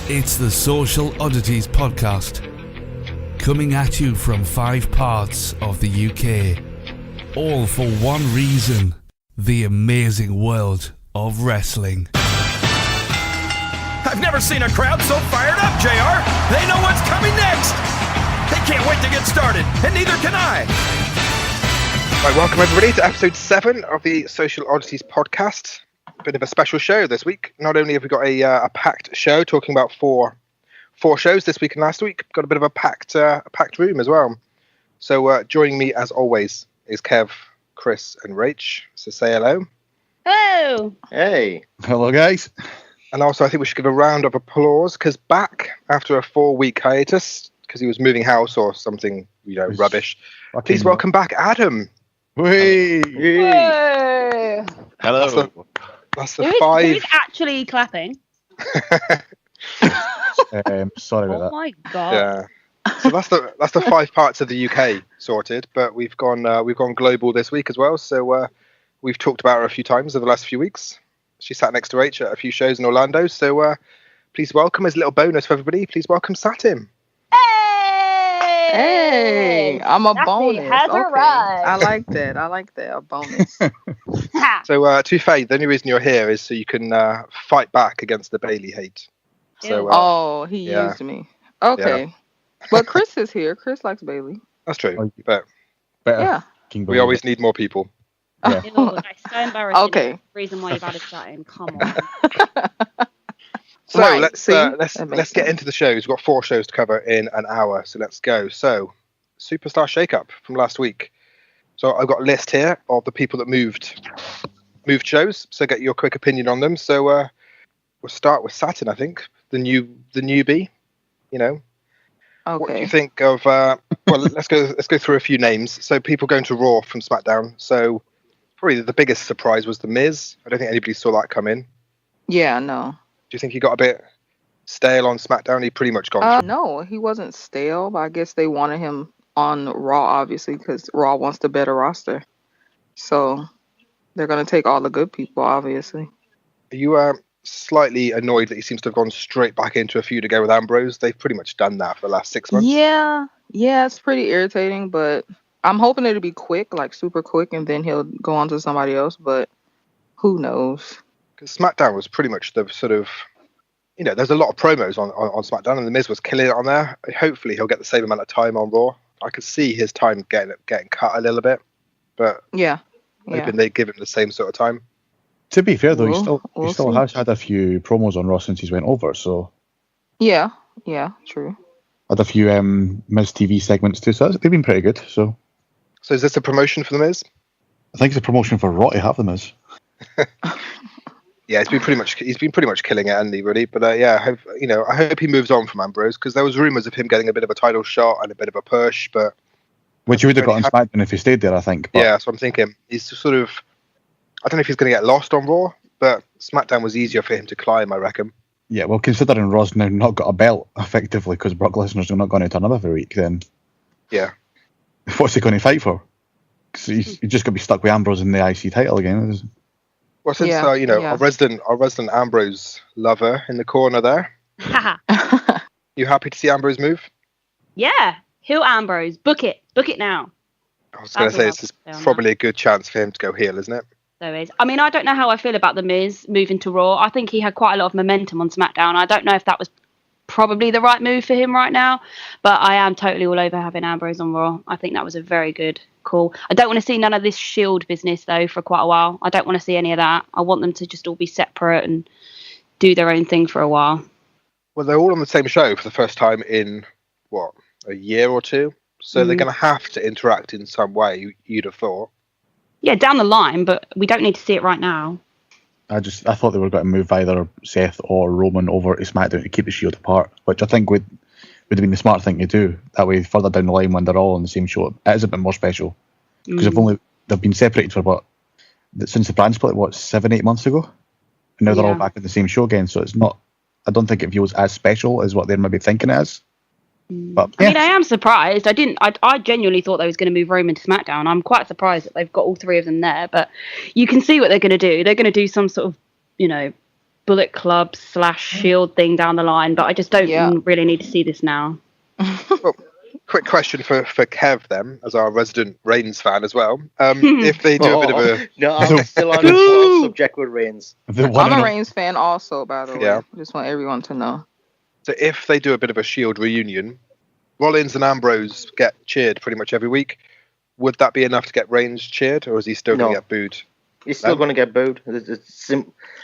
It's the Social Oddities Podcast, coming at you from 5 parts of the UK, all for one reason: the amazing world of wrestling. I've never seen a crowd so fired up, JR. They know what's coming next. They can't wait to get started, and neither can I. Right, welcome everybody to episode 7 of the Social Oddities Podcast. A bit of a special show this week. Not only have we got a packed show talking about four shows this week and last week, got a bit of a packed room as well. So joining me as always is Kev, Chris, and Rach. So say hello. Hello. Hey. Hello, guys. And also, I think we should give a round of applause because back after a 4-week hiatus because he was moving house or something, rubbish. Please welcome back Adam. Whee! Whoa. Hello. That's the 5. Who's actually clapping? Sorry about Oh that. my god. Yeah. So that's the 5 parts of the UK sorted, but we've gone global this week as well. So we've talked about her a few times over the last few weeks. She sat next to Rach at a few shows in Orlando. So please welcome, as a little bonus for everybody, please welcome Satim. Hey, I'm a Sassy bonus. has Okay. arrived. I like that. A bonus. So to be fair, the only reason you're here is so you can fight back against the Bailey hate. So Oh, he yeah. used me. Okay. But Chris is here. Chris likes Bailey. that's true, but Better. Yeah. King we Billy. always need more people. Yeah. Ew, that's so embarrassing. Okay. That's the reason why you've added that in. Come on. So Right, let's see? That let's makes get sense. into the shows. We've got 4 shows to cover in an hour, so let's go. So Superstar Shakeup from last week. So I've got a list here of the people that moved shows. So get your quick opinion on them. So we'll start with Saturn, I think, the newbie. What do you Okay. think of? Well, let's go through a few names. So people going to Raw from SmackDown. So probably the biggest surprise was The Miz. I don't think anybody saw that come in. Yeah, no. Do you think he got a bit stale on SmackDown? He pretty much gone. No, he wasn't stale, but I guess they wanted him on Raw, obviously, because Raw wants the better roster. So they're going to take all the good people, obviously. Are you slightly annoyed that he seems to have gone straight back into a feud again with Ambrose? They've pretty much done that for the last 6 months. Yeah, it's pretty irritating, but I'm hoping it'll be quick, like super quick, and then he'll go on to somebody else, but who knows? Because SmackDown was pretty much the sort of, there's a lot of promos on SmackDown, and The Miz was killing it on there. Hopefully he'll get the same amount of time on Raw. I could see his time getting cut a little bit, but Yeah. hoping they give him the same sort of time. To be fair, though, he We'll still see. has had a few promos on Raw since he's went over, so Yeah, true. had a few Miz TV segments too, so they've been pretty good. So So is this a promotion for The Miz? I think it's a promotion for Raw to have them as. Yeah, he's been pretty much killing it, hasn't he, really? But I hope he moves on from Ambrose, because there was rumours of him getting a bit of a title shot and a bit of a push, but Which he would have got on Really SmackDown if he stayed there, I think. But yeah, so I'm thinking he's sort of, I don't know if he's going to get lost on Raw, but SmackDown was easier for him to climb, I reckon. Yeah, well, considering Raw's now not got a belt, effectively, because Brock Lesnar's not going to turn up every week, then Yeah. what's he going to fight for? Because he's just going to be stuck with Ambrose in the IC title again. Well, since Yeah, our resident Ambrose lover in the corner there, you happy to see Ambrose move? Yeah. Who Ambrose? Book it now. I was going to say this is probably a good chance for him to go heel, isn't it? There is. I mean, I don't know how I feel about The Miz moving to Raw. I think he had quite a lot of momentum on SmackDown. I don't know if that was probably the right move for him right now, but I am totally all over having Ambrose on Raw. I think that was a very good call. I don't want to see none of this Shield business, though, for quite a while. I don't want to see any of that. I want them to just all be separate and do their own thing for a while. Well, they're all on the same show for the first time in, a year or two? So they're going to have to interact in some way, you'd have thought. Yeah, down the line, but we don't need to see it right now. I thought they were going to move either Seth or Roman over to SmackDown to keep the Shield apart, which I think would have been the smart thing to do. That way, further down the line, when they're all on the same show, it is a bit more special. Because they've been separated for since the brand split, 7-8 months ago, and now they're all back in the same show again. So it's not. I don't think it feels as special as what they're maybe thinking it is. But I mean, I am surprised. I genuinely thought they was going to move Roman to SmackDown. I'm quite surprised that they've got all 3 of them there. But you can see what they're going to do. They're going to do some sort of, Bullet Club / Shield thing down the line, but I just don't really need to see this now. Well, quick question for Kev then, as our resident Reigns fan as well. If they do a bit of a... No, I'm still on the subject with Reigns. I'm a Reigns fan also, by the way. I just want everyone to know. So if they do a bit of a Shield reunion, Rollins and Ambrose get cheered pretty much every week. Would that be enough to get Reigns cheered, or is he still going to get booed? He's still going to get booed.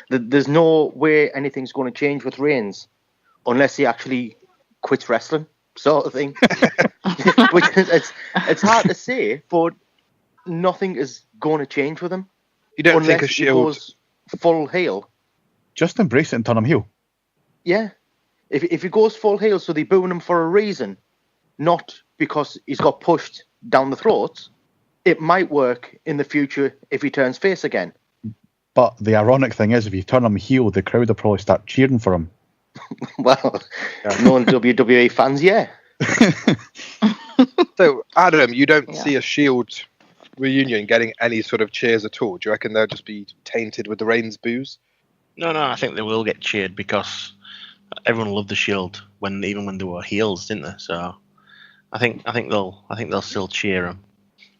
There's no way anything's going to change with Reigns unless he actually quits wrestling, sort of thing. Which is, it's hard to say, but nothing is going to change with him. You don't unless think a Shield he goes full heel? Just embrace it and turn him heel. Yeah. If he goes full heel, so they're booing him for a reason, not because he's got pushed down the throat, it might work in the future if he turns face again. But the ironic thing is, if you turn him heel, the crowd will probably start cheering for him. Well, knowing WWE fans, yeah. So, Adam, you don't see a Shield reunion getting any sort of cheers at all? Do you reckon they'll just be tainted with the Reigns boos? No, I think they will get cheered because everyone loved the Shield even when they were heels, didn't they? So I think they'll still cheer him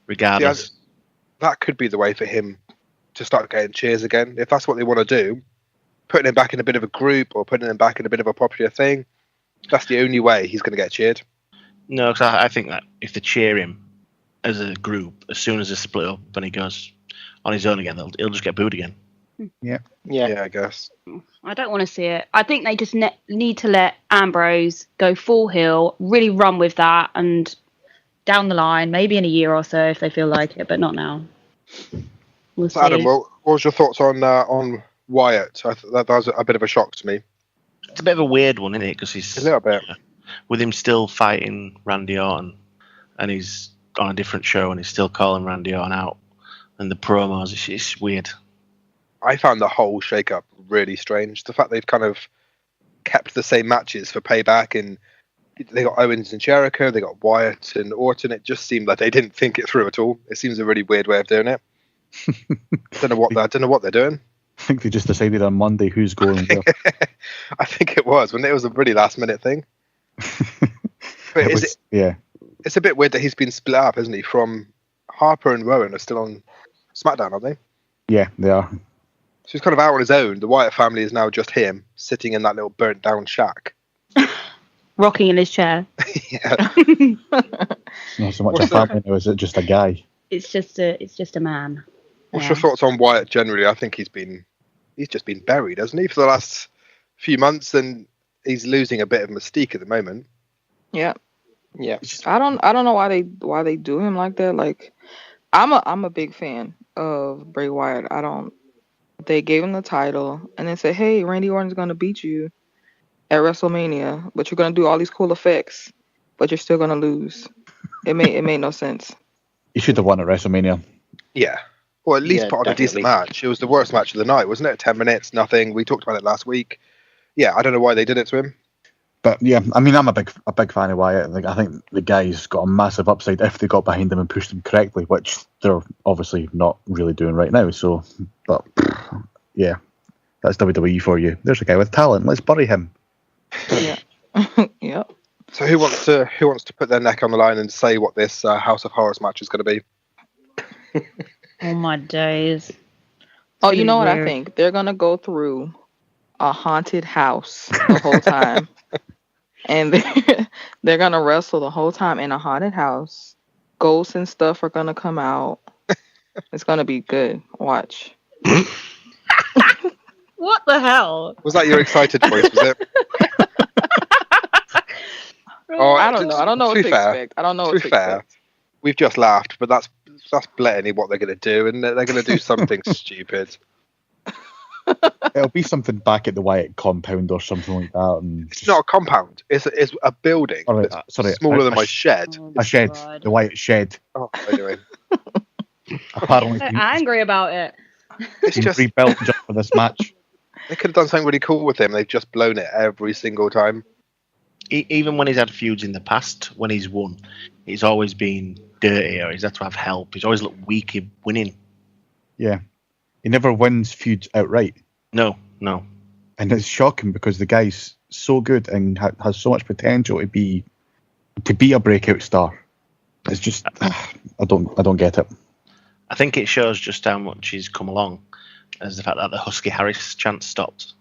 regardless. Yeah, that could be the way for him to start getting cheers again. If that's what they want to do, putting him back in a bit of a group or putting him back in a bit of a popular thing, that's the only way he's going to get cheered. No, because I think that if they cheer him as a group, as soon as they split up and he goes on his own again, he'll just get booed again. Yeah, I guess. I don't want to see it. I think they just need to let Ambrose go full heel, really run with that, and down the line, maybe in a year or so if they feel like it, but not now. We'll see. Adam, what was your thoughts on Wyatt? That was a bit of a shock to me. It's a bit of a weird one, isn't it? Because he's a little bit with him still fighting Randy Orton, and he's on a different show, and he's still calling Randy Orton out, and the promos. It's weird. I found the whole shake-up really strange. The fact they've kind of kept the same matches for Payback, and they got Owens and Jericho, they got Wyatt and Orton. It just seemed like they didn't think it through at all. It seems a really weird way of doing it. I don't know what they're doing. I think they just decided on Monday who's going where. I think it was a really last-minute thing. But it's a bit weird that he's been split up, isn't he? From Harper and Rowan are still on Smackdown, aren't they? Yeah, they are. So he's kind of out on his own. The Wyatt family is now just him, sitting in that little burnt down shack. Rocking in his chair. Yeah. It's not so much a family now, is it just a guy? It's just a man. What's your thoughts on Wyatt generally? I think he's just been buried, hasn't he, for the last few months, and he's losing a bit of mystique at the moment. Yeah. I don't know why they do him like that. Like, I'm a big fan of Bray Wyatt. They gave him the title and then said, hey, Randy Orton's going to beat you at WrestleMania, but you're going to do all these cool effects, but you're still going to lose. It made no sense. He should have won at WrestleMania. Yeah. Or at least put on a decent match. It was the worst match of the night, wasn't it? 10 minutes, nothing. We talked about it last week. Yeah, I don't know why they did it to him. But yeah, I mean, I'm a big fan of Wyatt. Like, I think the guy's got a massive upside if they got behind him and pushed him correctly, which they're obviously not really doing right now. So, but yeah, that's WWE for you. There's a guy with talent. Let's bury him. Yeah. Yep. So who wants to put their neck on the line and say what this House of Horrors match is going to be? Oh my days. Oh, you know what I think? They're going to go through a haunted house the whole time. And they're going to wrestle the whole time in a haunted house. Ghosts and stuff are going to come out. It's going to be good. Watch. What the hell? Was that your excited voice, was it? I don't know. I don't know what to expect. I don't know what to expect. We've just laughed, but that's blatantly what they're going to do, and they're going to do something stupid. It'll be something back at the Wyatt compound or something like that. And it's not a compound. It's a building. Smaller than my shed. A shed. God. The Wyatt shed. Oh, anyway. Apparently, they're angry about it. It's just rebuilt just for this match. They could have done something really cool with him. They've just blown it every single time. Even when he's had feuds in the past, when he's won, he's always been dirty or he's had to have help. He's always looked weak in winning. Yeah. He never wins feuds outright. No. And it's shocking because the guy's so good and has so much potential to be a breakout star. It's just I don't get it. I think it shows just how much he's come along, as the fact that the Husky Harris chant stopped.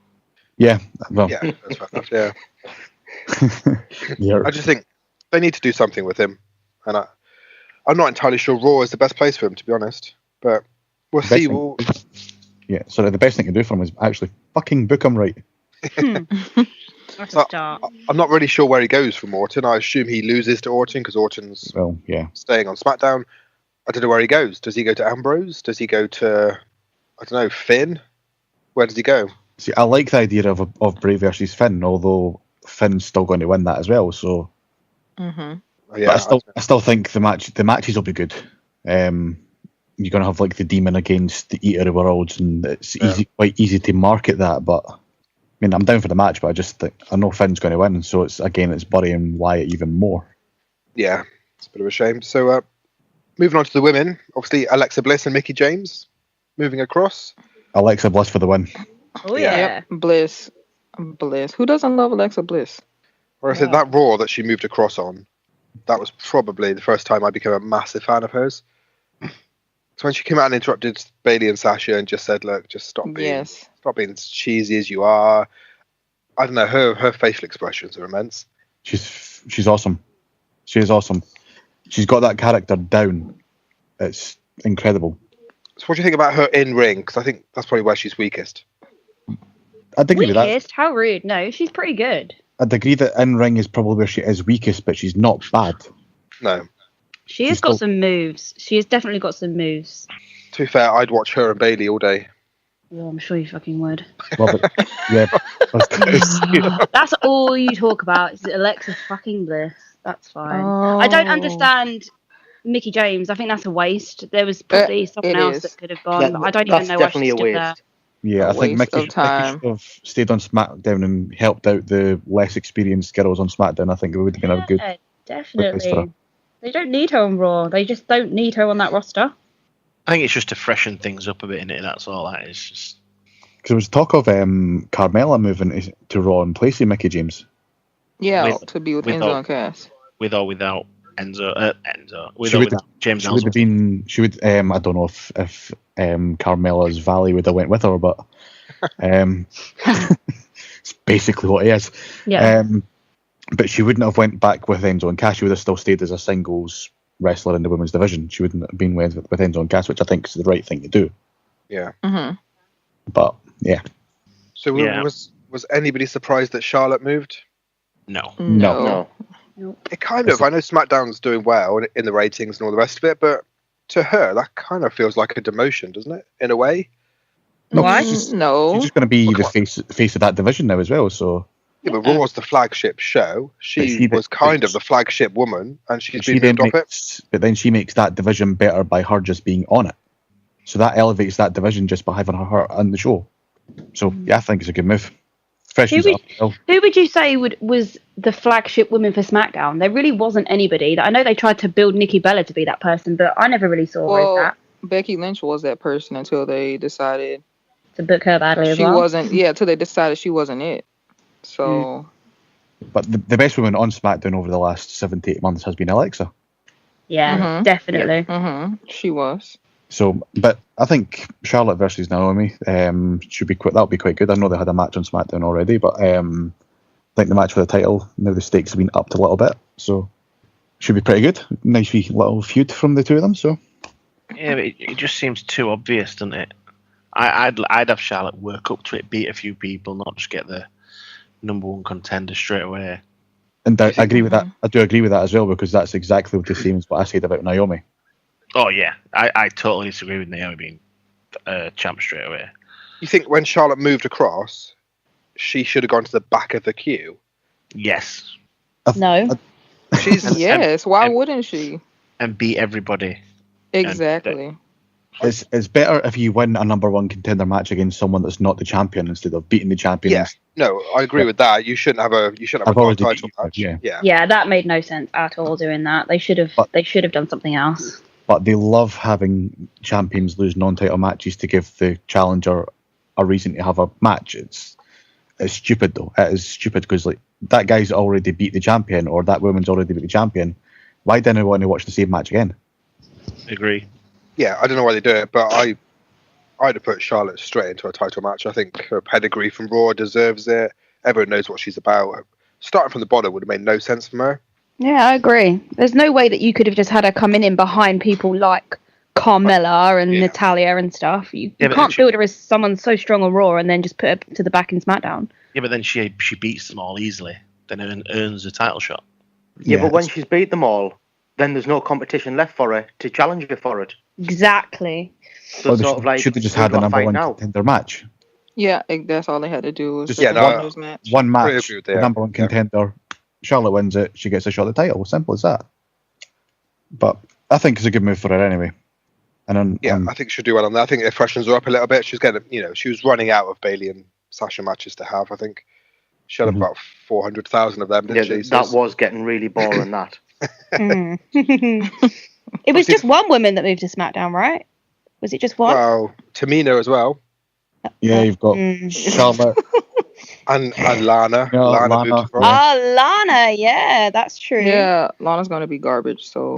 Yeah, well, Yeah, that's fair enough. Yeah. yeah. I just think they need to do something with him, and I'm not entirely sure Raw is the best place for him, to be honest. But we'll Best see. thing- Yeah, so the best thing to do for him is actually fucking book him right. That's a start. I'm not really sure where he goes from Orton. I assume he loses to Orton because Orton's Well, yeah. staying on SmackDown. I don't know where he goes. Does he go to Ambrose? Does he go to, I don't know, Finn? Where does he go? See, I like the idea of Bray versus Finn, although Finn's still going to win that as well. So, Mhm. Oh, yeah, but I still think the matches will be good. You're going to have like the Demon against the Eater of Worlds, and it's quite easy to market that. But I mean, I'm down for the match, but I just think I know Finn's going to win, so it's burying Wyatt even more. Yeah, it's a bit of a shame. So, moving on to the women, obviously Alexa Bliss and Mickie James moving across. Alexa Bliss for the win. Oh yeah. Yep. Bliss. Who doesn't love Alexa Bliss? Or I said that Raw that she moved across on, that was probably the first time I became a massive fan of hers. So when she came out and interrupted Bayley and Sasha and just said, "Look, just stop being as cheesy as you are." I don't know, her facial expressions are immense. She's awesome. She is awesome. She's got that character down. It's incredible. So what do you think about her in ring? Because I think that's probably where she's weakest. I'd agree with that. Weakest? How rude. No, she's pretty good. I'd agree that in ring is probably where she is weakest, but she's not bad. No. She has got some moves. She has definitely got some moves. To be fair, I'd watch her and Bayley all day. Well, I'm sure you fucking would. Well, but, yeah. That's all you talk about is Alexa fucking Bliss. That's fine. Oh. I don't understand Mickie James. I think that's a waste. There was probably someone it else is. that could have gone. But I don't even That's know why definitely she a stood there. waste. Yeah, I think Waste Mickey of time. should have stayed on SmackDown and helped out the less experienced girls on SmackDown. I think it would have been a good. Yeah, place for her. definitely. They don't need her on Raw. They just don't need her on that roster. I think it's just to freshen things up a bit in it. That's all that is. Just Because there was talk of Carmella moving to Raw in place of Mickie James. Yeah, to be with with Enzo all- and Cass. with or without Enzo. With She or would- without James She would have Ellsworth. been. She would. I don't know if Carmella's Valley would have went with her, but it's basically what it is. Yeah. But she wouldn't have went back with Enzo and Cass. She would have still stayed as a singles wrestler in the women's division. She wouldn't have been with Enzo and Cass, which I think is the right thing to do. Yeah. Mm-hmm. But yeah, So Yeah. was anybody surprised that Charlotte moved? No. No. It kind of. I know SmackDown's doing well in the ratings and all the rest of it, but to her, that kind of feels like a demotion, doesn't it? In a way. No, Why? she's No. just going to be the face of that division now as well. So Yeah, but Raw's the flagship show. She was kind of the flagship woman, and she's been then moved off it. but then she makes that division better by her just being on it. So that elevates that division just by having her on the show. So yeah, I think it's a good move. Freshens Who it up. Well, Who would you say was the flagship woman for SmackDown? There really wasn't anybody. I know they tried to build Nikki Bella to be that person, but I never really saw her as Well, that. Becky Lynch was that person until they decided To book her badly as she well. wasn't. Yeah, until they decided she wasn't it. So but the best woman on SmackDown over the last 7 to 8 months has been Alexa. Yeah, Mhm. definitely. she was. So, but I think Charlotte versus Naomi should be that'll be quite good. I know they had a match on SmackDown already, but I think the match for the title, now the stakes have been upped a little bit, so should be pretty good. Nice wee little feud from the two of them. So Yeah, but it just seems too obvious, doesn't it? I'd have Charlotte work up to it, beat a few people, not just get the number one contender straight away. and I agree with that. I do agree with that as well, because that's exactly the same as what I said about Naomi. Oh yeah, I totally disagree with Naomi being champ straight away. You think when Charlotte moved across, she should have gone to the back of the queue? Yes, No. She's Yes. Why and- wouldn't she? and beat everybody. Exactly. It's better if you win a number one contender match against someone that's not the champion instead of beating the champion. Yeah. No, I agree with that. You shouldn't have a I've already title beat you, match. yeah. Yeah. Yeah, that made no sense at all doing that. They should have done something else. But they love having champions lose non-title matches to give the challenger a reason to have a match. It's stupid though. It is stupid because like that guy's already beat the champion, or that woman's already beat the champion. Why didn't I want to watch the same match again? Agree. Yeah, I don't know why they do it, but I'd have put Charlotte straight into a title match. I think her pedigree from Raw deserves it. Everyone knows what she's about. Starting from the bottom would have made no sense from her. Yeah, I agree. There's no way that you could have just had her come in behind people like Carmella and Natalia and stuff. You can't build her as someone so strong on Raw and then just put her to the back in SmackDown. Yeah, but then she beats them all easily. Then earns a title shot. Yeah, but when she's beat them all, then there's no competition left for her to challenge her for it. Exactly. So sort of like, should have just had the number one contender match. Yeah, that's all they had to do was Just match. One match, the number one contender. Charlotte wins it, she gets a shot at the title. Simple as that. But I think it's a good move for her anyway. And then, I think she'll do well on that. I think it freshens her up a little bit. She's getting, she was running out of Bayley and Sasha matches to have. I think she had about 400,000 of them, didn't she? That was getting really boring. That. It was just one woman that moved to SmackDown, right? Was it just one? Well, Tamina as well. Yeah, you've got Charlotte. And Lana. Lana. Lana, yeah, that's true. Yeah, Lana's gonna be garbage, so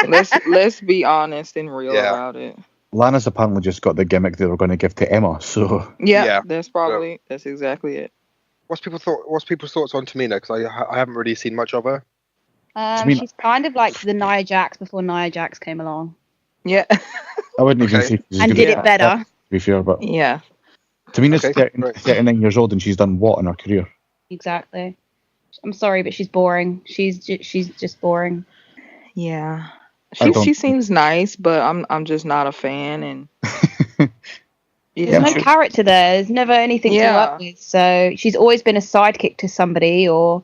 let's be honest and real about it. Lana's apparently just got the gimmick they were going to give to Emma, so that's exactly it. What's people's thoughts on Tamina? Because I haven't really seen much of her. She's kind of like the Nia Jax before Nia Jax came along. Yeah. I wouldn't even say and did it better. To be fair, but yeah. Tamina's 39 years old and she's done what in her career? Exactly. I'm sorry, but she's boring. She's just boring. Yeah. She seems nice, but I'm just not a fan, and there's no character there. There's never anything to work with. So she's always been a sidekick to somebody or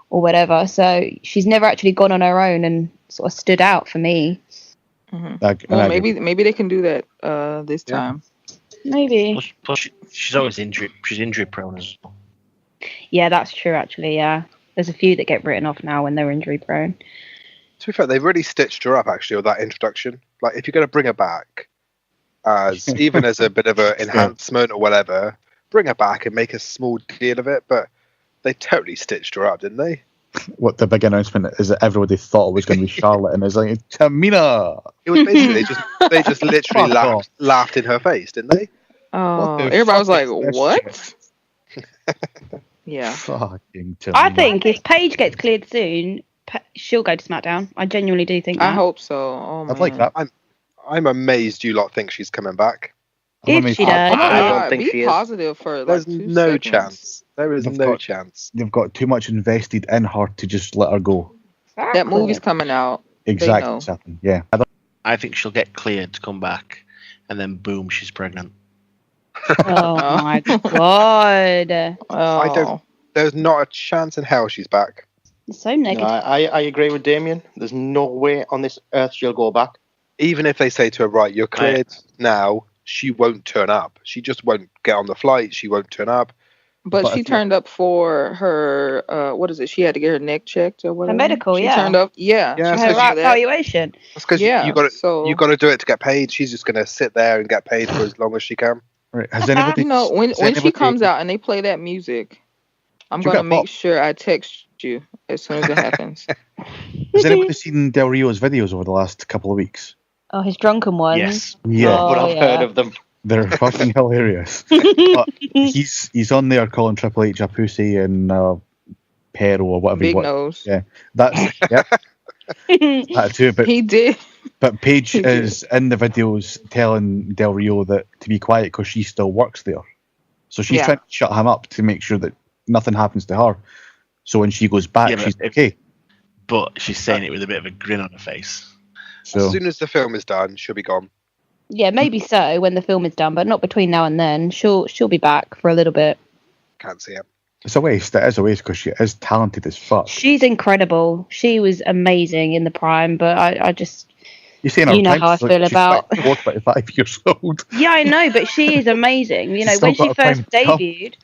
whatever. So she's never actually gone on her own and sort of stood out for me. Mm-hmm. Well, maybe they can do that this time. Maybe. Plus she's always injury. She's injury prone as well. Yeah, that's true. Actually, yeah. There's a few that get written off now when they're injury prone. To be fair, they really stitched her up actually with that introduction. Like, if you're going to bring her back as even as a bit of an enhancement or whatever, bring her back and make a small deal of it. But they totally stitched her up, didn't they? What the big announcement is that everybody thought it was going to be Charlotte, and it's like Tamina. It was basically they just literally laughed in her face, didn't they? Oh, everybody was like, "What?" Yeah. Fucking Tamina. I think if Paige gets cleared soon, she'll go to SmackDown. I genuinely do think that. I hope so. Oh, man. I'd like that. I'm amazed you lot think she's coming back. If she does, I don't think she is. Positive for There's like 2 no seconds. chance. There is no chance. They've got too much invested in her to just let her go. That movie's coming out. Exactly. Something. Yeah. I think she'll get cleared to come back, and then boom, she's pregnant. Oh my god! Oh. There's not a chance in hell she's back. It's so negative. No, I agree with Damien. There's no way on this earth she'll go back. Even if they say to her, right, you're cleared now, she won't turn up. She just won't get on the flight. She won't turn up. But she turned up for her, what is it? She had to get her neck checked or whatever. Her medical, she turned up, her evaluation. That's because you got to do it to get paid. She's just going to sit there and get paid for as long as she can. Right. Has anybody? When she comes out and they play that music, I'm going to make sure I text you as soon as it happens. Has anybody seen Del Rio's videos over the last couple of weeks? Oh, his drunken ones. Yes. Yeah. But I've heard of them. They're fucking hilarious. But he's on there calling Triple H a pussy and Pero or whatever. Big nose. Yeah, that's that too. But he did. But Paige is in the videos telling Del Rio that to be quiet because she still works there. So she's trying to shut him up to make sure that nothing happens to her. So when she goes back, she's okay. But she's saying it with a bit of a grin on her face. So as soon as the film is done, she'll be gone. Yeah, maybe so when the film is done, but not between now and then. She'll be back for a little bit. Can't see it. It's a waste. It is a waste because she is talented as fuck. She's incredible. She was amazing in the prime, but I just... You know how I feel about... Like 45 years old. Yeah, I know, but she is amazing. You know, when she first debuted...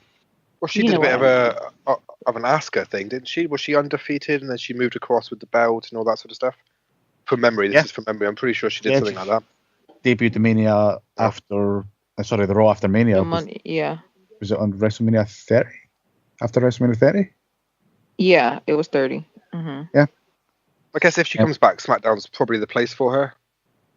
Well, she did a bit of an Asuka thing, didn't she? Was she undefeated and then she moved across with the belt and all that sort of stuff? From memory, this is from memory. I'm pretty sure she did something like that. Debuted the Mania after... the Raw after Mania. Yeah. Was it on WrestleMania 30? After WrestleMania 30? Yeah, it was 30. Mm-hmm. Yeah. I guess if she comes back, SmackDown's probably the place for her.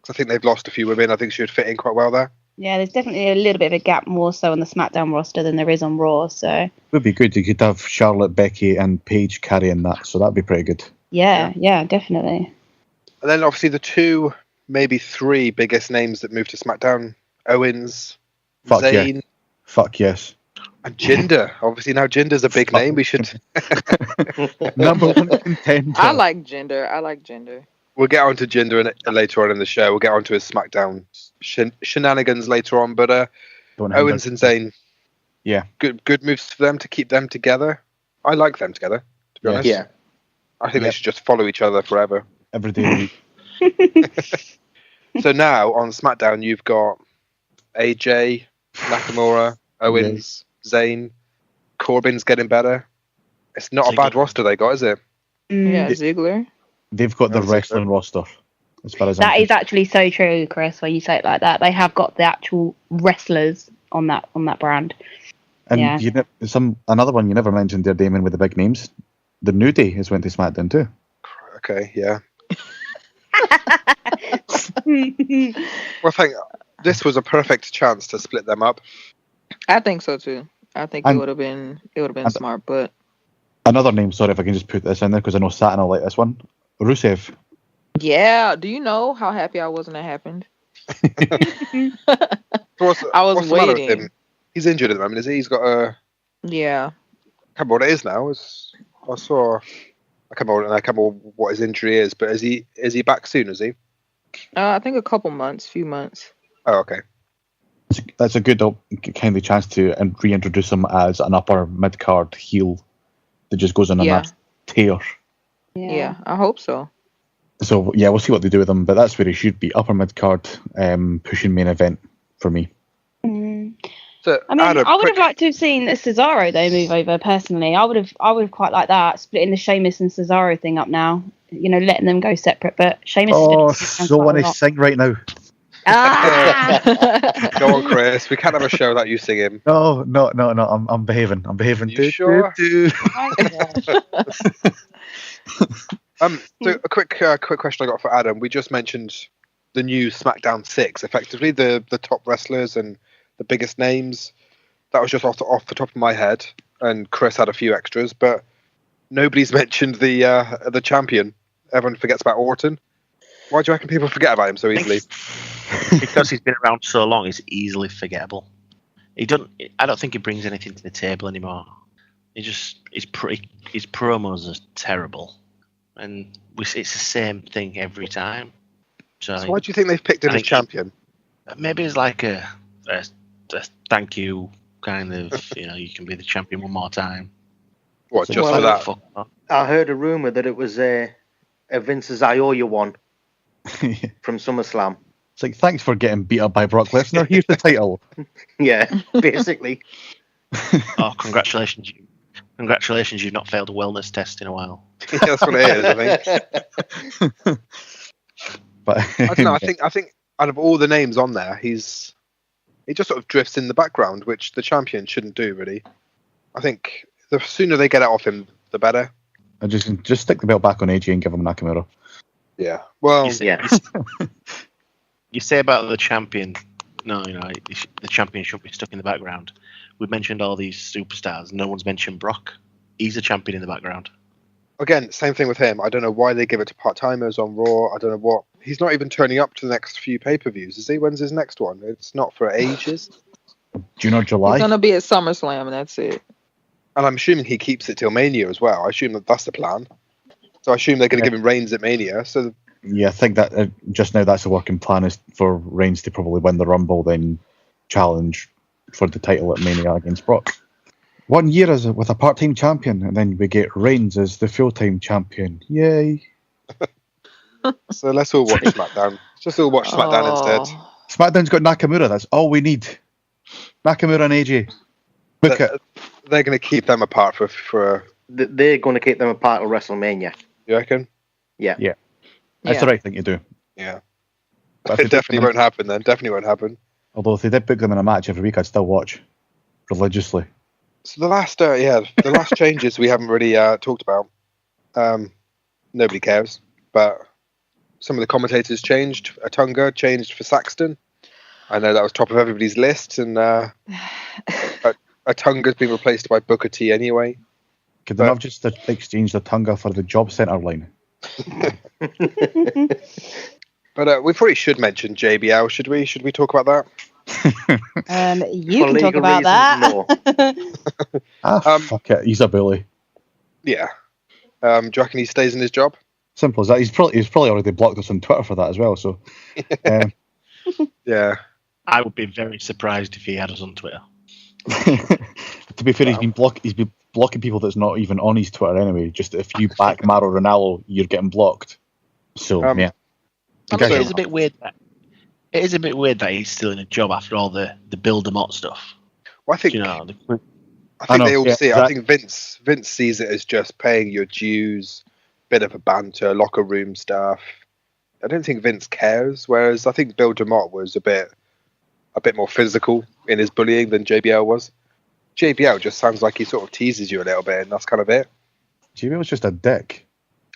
Because I think they've lost a few women. I think she would fit in quite well there. Yeah, there's definitely a little bit of a gap more so on the SmackDown roster than there is on Raw. So It would be good. You could have Charlotte, Becky, and Paige carrying that, so that'd be pretty good. yeah, definitely. And then obviously the 2, maybe 3 biggest names that moved to SmackDown: Owens, Fuck Zayn, yeah. Fuck yes. and Jinder. Obviously now Jinder's a big name. We should. Number 1 contender. I like Jinder. We'll get on to Jinder later on in the show. We'll get on to his SmackDown shenanigans later on. But Don't Owens hinder. and Zayn, Yeah. good moves for them to keep them together. I like them together, to be honest. Yeah. I think they should just follow each other forever. Every day. of the week. So now on SmackDown, you've got AJ, Nakamura, Owens, Zayn, Corbin's getting better. It's not a bad roster they got, is it? Yeah, Ziggler. They've got the That's wrestling roster. As far as That I'm is actually so true, Chris, when you say it like that. They have got the actual wrestlers on that brand. And Yeah. another one you never mentioned there, Damon, with the big names. The New Day has went to SmackDown too. Okay, yeah. Well, I think this was a perfect chance to split them up. I think so too. I think And- it would have been smart, but Another name, sorry if I can just put this in there because I know Saturn will like this one. Rusev. yeah. Do you know how happy I was when that happened? So I was what's the matter with waiting. him? He's injured at the moment, is he? He's got a... Yeah. I can't remember what it is now. I can't remember what his injury is, but is he back soon, is he? I think a few months. Oh, okay. That's a good kind of chance to reintroduce him as an upper mid-card heel that just goes on a Yeah. nice tear. Yeah, I hope so. So, yeah, we'll see what they do with him, but that's where he should be. Upper mid-card, pushing main event for me. So, I mean, Adam, I would have quick- liked to have seen a Cesaro though move over personally. I would have quite liked that, splitting the Sheamus and Cesaro thing up now. You know, letting them go separate. But Sheamus. Oh, is still so quite want a to lot. sing right now. Ah! Go on, Chris. We can't have a show without you singing. No, I'm behaving. I'm behaving. You sure? Oh my God. So a quick question I got for Adam. We just mentioned the new SmackDown 6, effectively the top wrestlers and the biggest names. That was just off the top of my head, and Chris had a few extras, but nobody's mentioned the champion. Everyone forgets about Orton. Why do you reckon people forget about him so easily? Because he's been around so long, he's easily forgettable. I don't think he brings anything to the table anymore. His promos are terrible, and it's the same thing every time. So So why do you think they've picked him I as think champion? maybe it's like a thank you kind of, you can be the champion one more time. What, just Well, for that? Fuck off. I heard a rumor that it was a Vince's I owe you one from SummerSlam. It's like, thanks for getting beat up by Brock Lesnar. Here's the title. Yeah, basically. Oh, congratulations! Congratulations, you've not failed a wellness test in a while. Yeah, that's what it is, I think. But I don't know. I think out of all the names on there, he just sort of drifts in the background, which the champion shouldn't do, really. I think the sooner they get it off him, the better. I just stick the belt back on AJ and give him Nakamura. Yeah. Well, Yeah. You say about the champion. No, the champion shouldn't be stuck in the background. We've mentioned all these superstars. No one's mentioned Brock. He's a champion in the background. again, same thing with him. I don't know why they give it to part-timers on Raw. I don't know what. He's not even turning up to the next few pay-per-views, is he? When's his next one? It's not for ages. June or July? He's gonna be at SummerSlam, and that's it. And I'm assuming he keeps it till Mania as well. I assume that's the plan. So I assume they're going to give him reigns at Mania. So Yeah, I think that just now that's the working plan is for Reigns to probably win the Rumble, then challenge for the title at Mania against Brock. 1 year with a part-time champion, and then we get Reigns as the full-time champion. Yay! so let's all watch SmackDown. Just all watch SmackDown instead. SmackDown's got Nakamura. That's all we need. Nakamura and AJ. Book it. They're going to keep them apart for They're going to keep them apart at WrestleMania. you reckon? Yeah. Yeah. That's the right thing to do. Yeah. But if It they book definitely them won't happen then. Definitely won't happen. Although if they did book them in a match every week, I'd still watch. religiously. So the last changes we haven't really talked about. Nobody cares, but some of the commentators changed. Atunga changed for Saxton. I know that was top of everybody's list, and Atunga's been replaced by Booker T anyway. Could they not just exchange the Atunga for the job centre line? But we probably should mention JBL, should we? Should we talk about that? You can talk about that. Fuck it, he's a bully. Yeah. Do you reckon he stays in his job? Simple as that. He's probably already blocked us on Twitter for that as well. So, yeah. I would be very surprised if he had us on Twitter. To be fair, he's been blocking people that's not even on his Twitter anyway. Just if you back Maro Ronaldo, you're getting blocked. So yeah. It is a bit weird. It is a bit weird that he's still in a job after all the Bill DeMott stuff. Well, I think they all see it. I think Vince sees it as just paying your dues, bit of a banter, locker room stuff. I don't think Vince cares. Whereas I think Bill DeMott was a bit more physical in his bullying than JBL was. JBL just sounds like he sort of teases you a little bit, and that's kind of it. JBL was just a dick.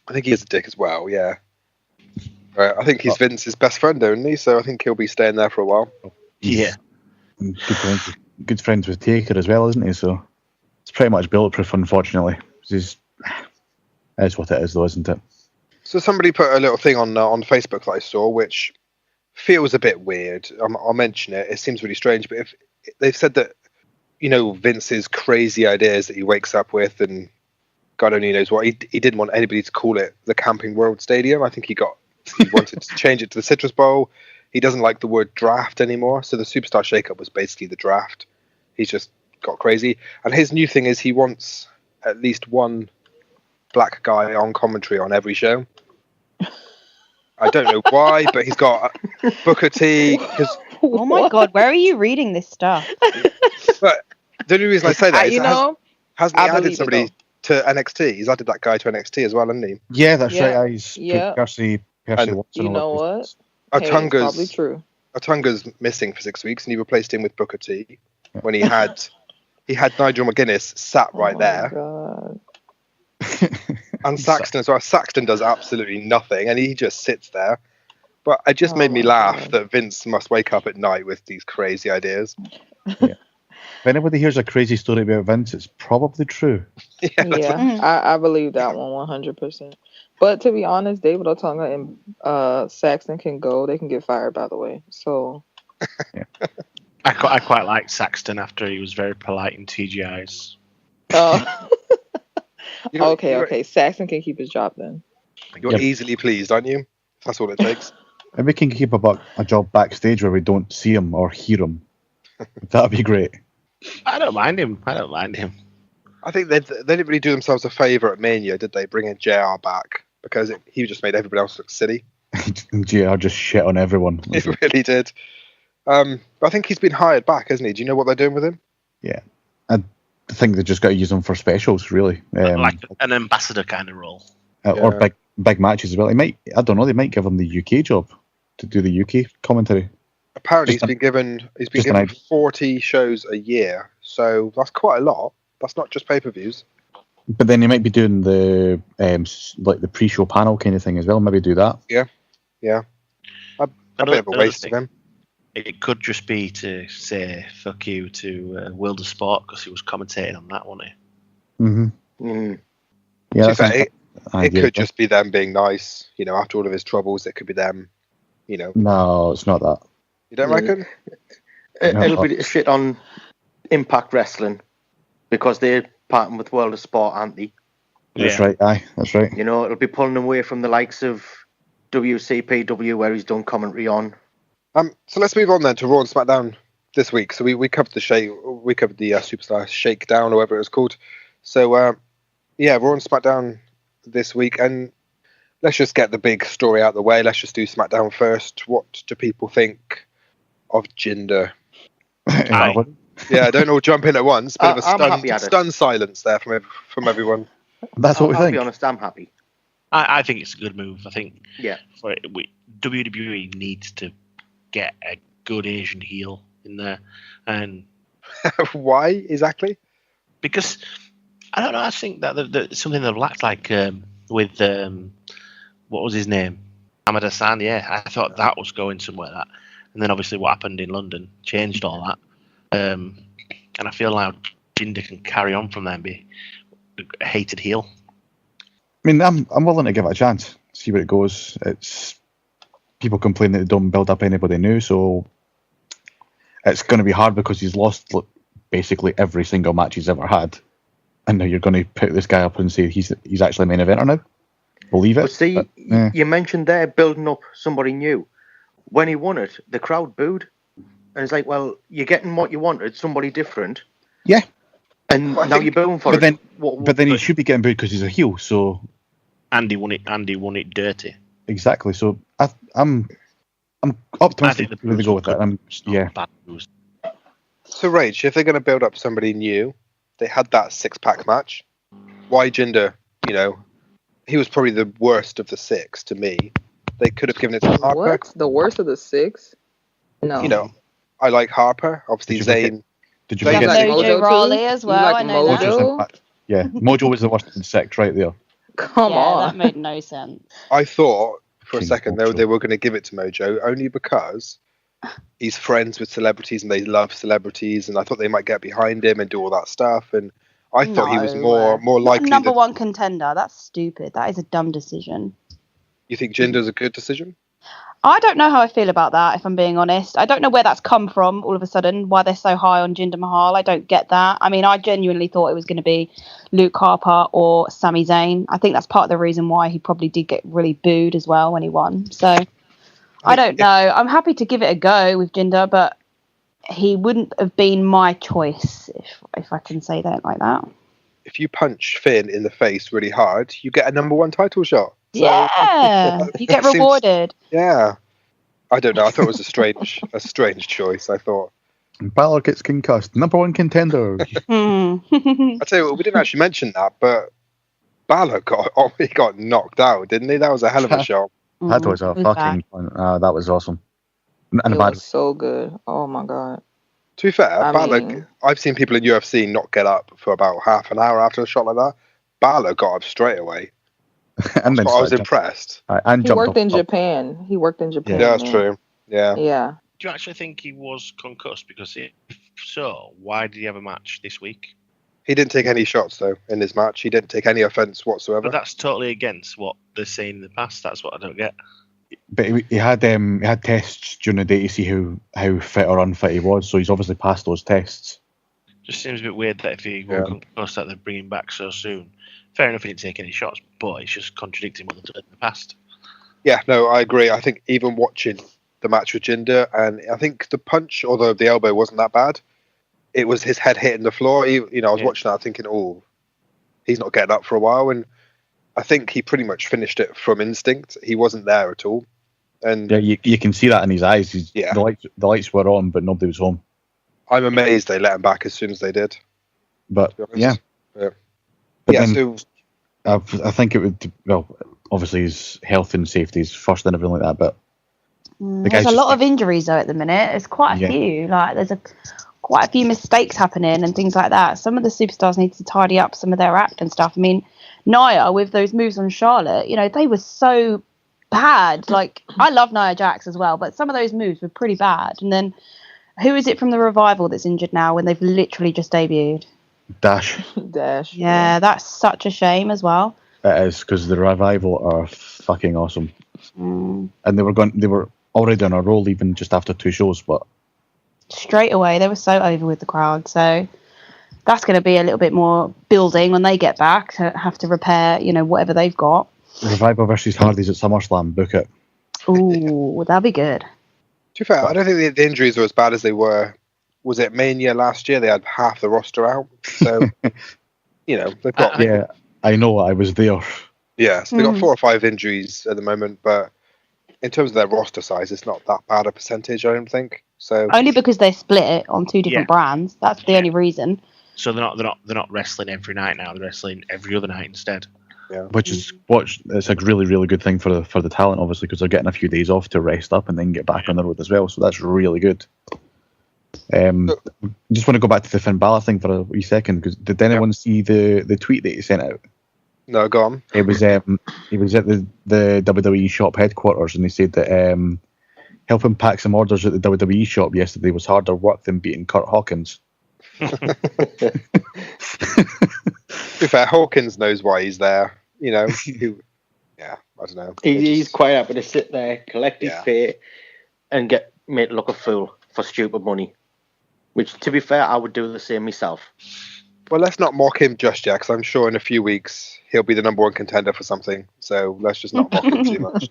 I think he is a dick as well. Yeah. Right, I think he's Vince's best friend only, so I think he'll be staying there for a while. Yeah. Good friends with Taker as well, isn't he? So it's pretty much bulletproof, unfortunately. That's what it is, though, isn't it? So somebody put a little thing on Facebook that I saw, which feels a bit weird. I'll mention it. It seems really strange, but if they've said that, Vince's crazy ideas that he wakes up with, and God only knows what, he didn't want anybody to call it the Camping World Stadium. I think he wanted to change it to the Citrus Bowl. He doesn't like the word draft anymore. So the Superstar Shakeup was basically the draft. He's just got crazy. And his new thing is he wants at least one black guy on commentary on every show. I don't know why, but he's got Booker T. Oh my God, where are you reading this stuff? But the only reason I say that is hasn't he added somebody to NXT? He's added that guy to NXT as well, hasn't he? Yeah, that's right. He's Percy Watson. You know what? Atunga's probably true. Atunga's missing for 6 weeks, and he replaced him with Booker T when he had Nigel McGuinness sat right there. God. And Saxton as well. Saxton does absolutely nothing, and he just sits there. But it just made me laugh that Vince must wake up at night with these crazy ideas. Yeah. If anybody hears a crazy story about Vince, it's probably true. I believe that one 100%. But to be honest, David Otunga and Saxton can go. They can get fired, by the way. So, I quite liked Saxton after he was very polite in TGI's. Okay. Saxton can keep his job then. You're easily pleased, aren't you? That's all it takes. And we can keep a job backstage where we don't see him or hear him. That'd be great. I don't mind him. I think they didn't really do themselves a favour at Mania, did they? Bringing JR back, because he just made everybody else look silly. JR just shit on everyone. He really did. But I think he's been hired back, hasn't he? Do you know what they're doing with him? Yeah, I think they just got to use him for specials, really. Like an ambassador kind of role, or big matches as well. They might give him the UK job to do the UK commentary. Apparently, he's been given 40 shows a year, so that's quite a lot. That's not just pay-per-views. But then he might be doing the the pre-show panel kind of thing as well. Maybe do that. Yeah. A bit of a waste of him. It could just be to say fuck you to World of Sport because he was commentating on that, wasn't he? Yeah, it could just be them being nice. After all of his troubles, it could be them. No, it's not that. You don't reckon? It'll be shit on Impact Wrestling because they're partnering with World of Sport, aren't they? That's right. That's right. It'll be pulling away from the likes of WCPW where he's done commentary on. So let's move on then to Raw and SmackDown this week. So we covered the Superstar Shakedown or whatever it was called. So Raw and SmackDown this week, and let's just get the big story out of the way. Let's just do SmackDown first. What do people think of Jinder? Don't all jump in at once. Bit of a stunned silence there from everyone. That's what we think. I'll be honest, I'm happy. I think it's a good move. I think WWE needs to get a good Asian heel in there, and Why exactly? Because I don't know. I think that something they've lacked, like with what was his name, Amada-san. Yeah, I thought that was going somewhere. That, and then obviously what happened in London changed all that. And I feel like Jinder can carry on from there and be a hated heel. I mean, I'm willing to give it a chance, see where it goes. It's people complain that they don't build up anybody new, so it's going to be hard because he's lost basically every single match he's ever had, and now you're going to pick this guy up and say he's actually a main eventer now. Believe it. But see, you mentioned there building up somebody new. When he won it, the crowd booed, and it's like, well, you're getting what you wanted, somebody different. Yeah. And now you're booing for it. But then he should be getting booed because he's a heel. So Andy won it dirty. Exactly. So I'm optimistic that they go with that. Bad news. So Rage, if they're going to build up somebody new, they had that 6-pack match. Why Jinder? He was probably the worst of the 6 to me. They could have given it to Harper. What? The worst of the 6? No. I like Harper. Obviously, Zayn. Did you Zayn forget gets- Mojo Rawley as well. like I know that. Mojo? Yeah, Mojo was the worst of the 6 right there. Come Yeah, on. that made no sense. I thought for a King second Mojo. they were going to give it to Mojo only because he's friends with celebrities and they love celebrities, and I thought they might get behind him and do all that stuff. And I thought he was No. more likely. Number one contender. That's stupid. That is a dumb decision. You think Jinder's a good decision? I don't know how I feel about that, if I'm being honest. I don't know where that's come from all of a sudden, why they're so high on Jinder Mahal. I don't get that. I mean, I genuinely thought it was going to be Luke Harper or Sami Zayn. I think that's part of the reason why he probably did get really booed as well when he won. So, I don't know. I'm happy to give it a go with Jinder, but he wouldn't have been my choice, if I can say that like that. If you punch Finn in the face really hard, you get a number one title shot. So, Yeah, you get it seems- rewarded. Yeah. I don't know. I thought it was a strange choice. I thought. Balor gets concussed. Number one contender. Hmm. I tell you what, we didn't actually mention that, but Balor got knocked out, didn't he? That was a hell of a shot. That was a Who's fucking. back? That was awesome. And It a bad. was so good. Oh my god. To be fair, I Balor, mean- I've seen people in UFC not get up for about half an hour after a shot like that. Balor got up straight away. And then I was started impressed. and He jumped worked off in the top. Japan. He worked in Japan. Yeah, that's man. true. Yeah. Yeah. Do you actually think he was concussed? Because if so, why did he have a match this week? He didn't take any shots, though, in his match. He didn't take any offence whatsoever. But that's totally against what they're saying in the past. That's what I don't get. But he had tests during the day to see how fit or unfit he was. So he's obviously passed those tests. Just seems a bit weird that if he Yeah. was concussed, that they're bringing him back so soon. Fair enough, he didn't take any shots, but it's just contradicting what they've done in the past. Yeah, no, I agree. I think even watching the match with Jinder, and I think the punch, although the elbow wasn't that bad, it was his head hitting the floor. I was watching that thinking, oh, he's not getting up for a while. And I think he pretty much finished it from instinct. He wasn't there at all. And Yeah, you can see that in his eyes. Yeah. The lights were on, but nobody was home. I'm amazed they let him back as soon as they did. But To be honest. yeah, Yeah. But Yeah, then- so I think it would. Well, obviously his health and safety is first and everything like that. But the There's guy's a just lot of injuries though at the minute. There's quite a Yeah. few. Like there's quite a few mistakes happening and things like that. Some of the superstars need to tidy up some of their act and stuff. I mean, Nia with those moves on Charlotte, they were so bad. Like I love Nia Jax as well, but some of those moves were pretty bad. And then who is it from the Revival that's injured now when they've literally just debuted? Dash. Dash. Yeah, that's such a shame as well. It is because the Revival are fucking awesome, Mm. and they were already on a roll even just after 2 shows. But Straight away, they were so over with the crowd. So that's going to be a little bit more building when they get back to have to repair, whatever they've got. Revival versus Hardys at SummerSlam, book it. Ooh, that'd be good. to be fair, I don't think the injuries were as bad as they were. Was it Mania last year? They had half the roster out. So, they've got Yeah, I know. I was there. so they've got 4 or 5 injuries at the moment, but in terms of their roster size, it's not that bad a percentage, I don't think. So Only because they split it on 2 different brands. That's the only reason. So they're not wrestling every night now. They're wrestling every other night instead. Which is it's a really, really good thing for the talent, obviously, because they're getting a few days off to rest up and then get back on the road as well. So that's really good. Just want to go back to the Finn Balor thing for a wee second, because did anyone see the tweet that he sent out? No, go on. It was he was at the WWE shop headquarters, and he said that helping pack some orders at the WWE shop yesterday was harder work than beating Kurt Hawkins. To be fair, Hawkins knows why he's there. You know, I don't know. He's quite happy to sit there, collect his pay, and get made look a fool for stupid money. Which, to be fair, I would do the same myself. Well, let's not mock him just yet, because I'm sure in a few weeks he'll be the number one contender for something. So let's just not mock him too much.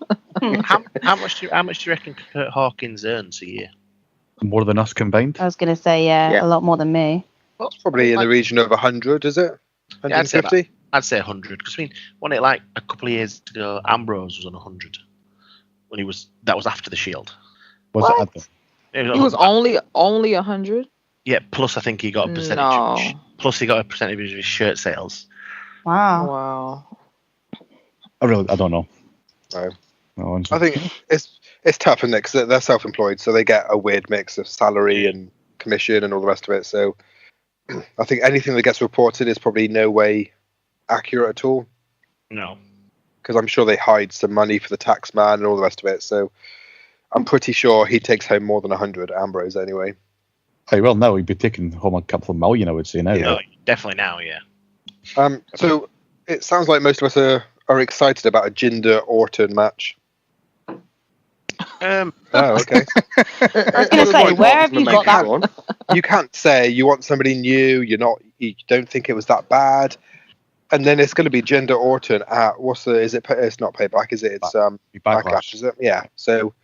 How much do you reckon Kurt Hawkins earns a year? More than us combined? I was going to say, a lot more than me. Well, it's probably in the region of 100, is it? 150? I'd say 100, because wasn't it like a couple of years ago, Ambrose was on 100 when that was after the Shield. Was it? He was only 100. Yeah, plus I think he got a percentage. No. Plus he got a percentage of his shirt sales. Wow. I don't know. No, I think it's tough, isn't it? Because they're self-employed, so they get a weird mix of salary and commission and all the rest of it. So I think anything that gets reported is probably no way accurate at all. No. Because I'm sure they hide some money for the tax man and all the rest of it. So I'm pretty sure he takes home more than 100, Ambrose, anyway. Hey, well, now he'd be taking home a couple of million, I would say now. Yeah, definitely now, yeah. So it sounds like most of us are excited about a Jinder Orton match. Oh, okay. I was going to say, where have you got that one? You can't say you want somebody new. You don't think it was that bad, and then it's going to be Jinder Orton at it's not Payback, is it? It's Backlash, is it? Yeah. So.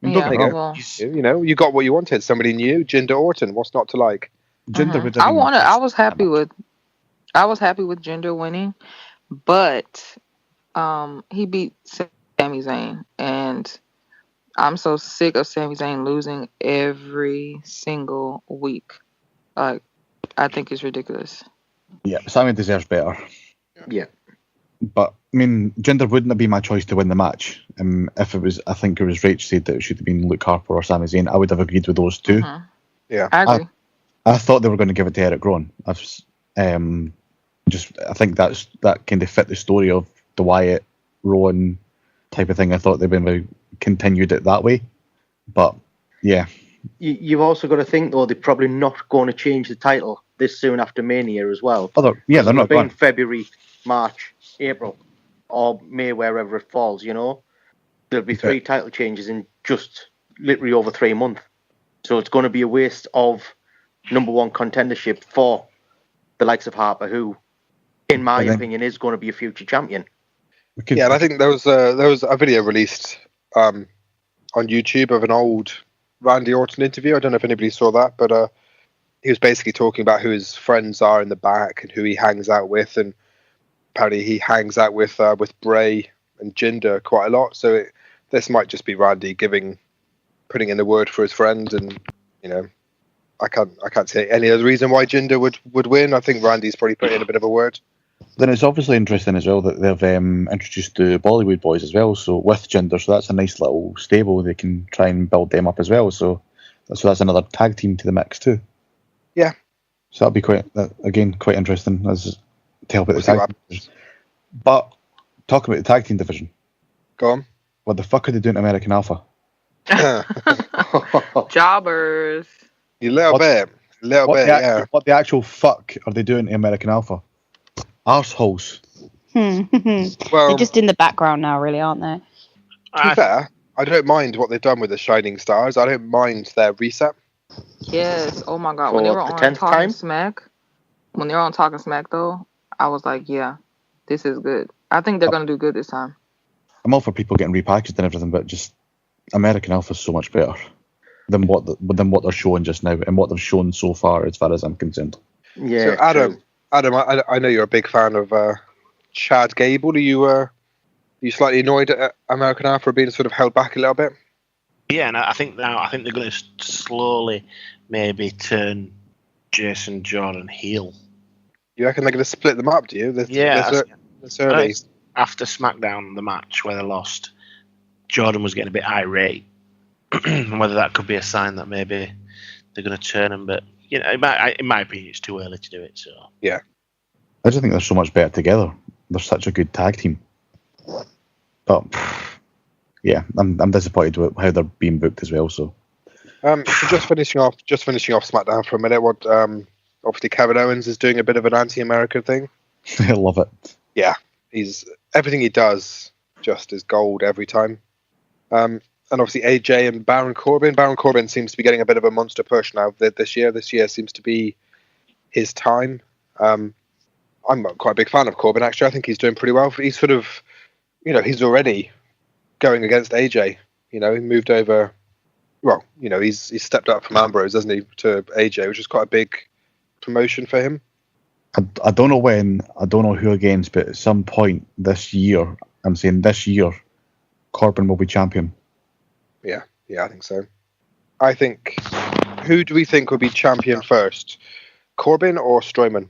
Yeah, you got what you wanted. Somebody new, Jinder Orton. What's not to like? Jinder. I was happy with Jinder winning, but he beat Sami Zayn, and I'm so sick of Sami Zayn losing every single week. Like, I think it's ridiculous. Yeah, Sami deserves better. Yeah. But I mean, Jinder wouldn't have been my choice to win the match. If it was, I think it was Rach said that it should have been Luke Harper or Sami Zayn. I would have agreed with those two. Yeah, I agree. I thought they were going to give it to Eric Rowan. I think that kind of fit the story of the Wyatt Rowan type of thing. I thought they would have continued it that way. But yeah, you've also got to think though, they're probably not going to change the title this soon after Mania as well. They're not going. February, March, April, or May, wherever it falls, you know. There'll be 3 title changes in just literally over 3 months. So it's going to be a waste of number one contendership for the likes of Harper, who, in my opinion, is going to be a future champion. And I think there was a video released on YouTube of an old Randy Orton interview. I don't know if anybody saw that, but he was basically talking about who his friends are in the back and who he hangs out with, and apparently he hangs out with Bray and Jinder quite a lot. So this might just be Randy putting in the word for his friend, and I can't say any other reason why Jinder would win. I think Randy's probably put in a bit of a word. Then it's obviously interesting as well that they've introduced the Bollywood boys as well. So with Jinder, so that's a nice little stable. They can try and build them up as well. So that's another tag team to the mix too. Yeah. So that'll be quite interesting as to help out the tag team division. But talking about the tag team division, go on. What the fuck are they doing to American Alpha? Jobbers. A little bit, yeah. What the actual fuck are they doing to American Alpha? Arseholes. Well, they're just in the background now, really, aren't they? To be fair, I don't mind what they've done with the Shining Stars. I don't mind their reset. Yes. Oh my God. When they were on Talking Smack, though, I was like, yeah, this is good. I think they're gonna do good this time. I'm all for people getting repackaged and everything, but just American Alpha is so much better than what they're showing just now and what they've shown so far, as far as I'm concerned. Yeah. So Adam, I know you're a big fan of Chad Gable. Are you slightly annoyed at American Alpha being sort of held back a little bit? Yeah, and I think they're going to slowly maybe turn Jason Jordan heel. You reckon they're going to split them up? Do you? This early. After Smackdown, the match where they lost, Jordan was getting a bit irate, and whether that could be a sign that maybe they're going to turn him. But you know, in my opinion, it's too early to do it. So Yeah. I just think they're so much better together. They're such a good tag team. But yeah, I'm disappointed with how they're being booked as well. So just finishing off SmackDown for a minute. What obviously Kevin Owens is doing a bit of an anti-American thing. I love it. Yeah, everything he does just is gold every time. And obviously AJ and Baron Corbin. Baron Corbin seems to be getting a bit of a monster push now this year. This year seems to be his time. I'm quite a big fan of Corbin, actually. I think he's doing pretty well. He's sort of, he's already going against AJ. He moved over. Well, he's stepped up from Ambrose, hasn't he, to AJ, which is quite a big promotion for him. I don't know when, I don't know who against, but at some point this year, I'm saying this year, Corbin will be champion. Yeah, I think so. I think, who do we think will be champion first? Corbin or Strowman?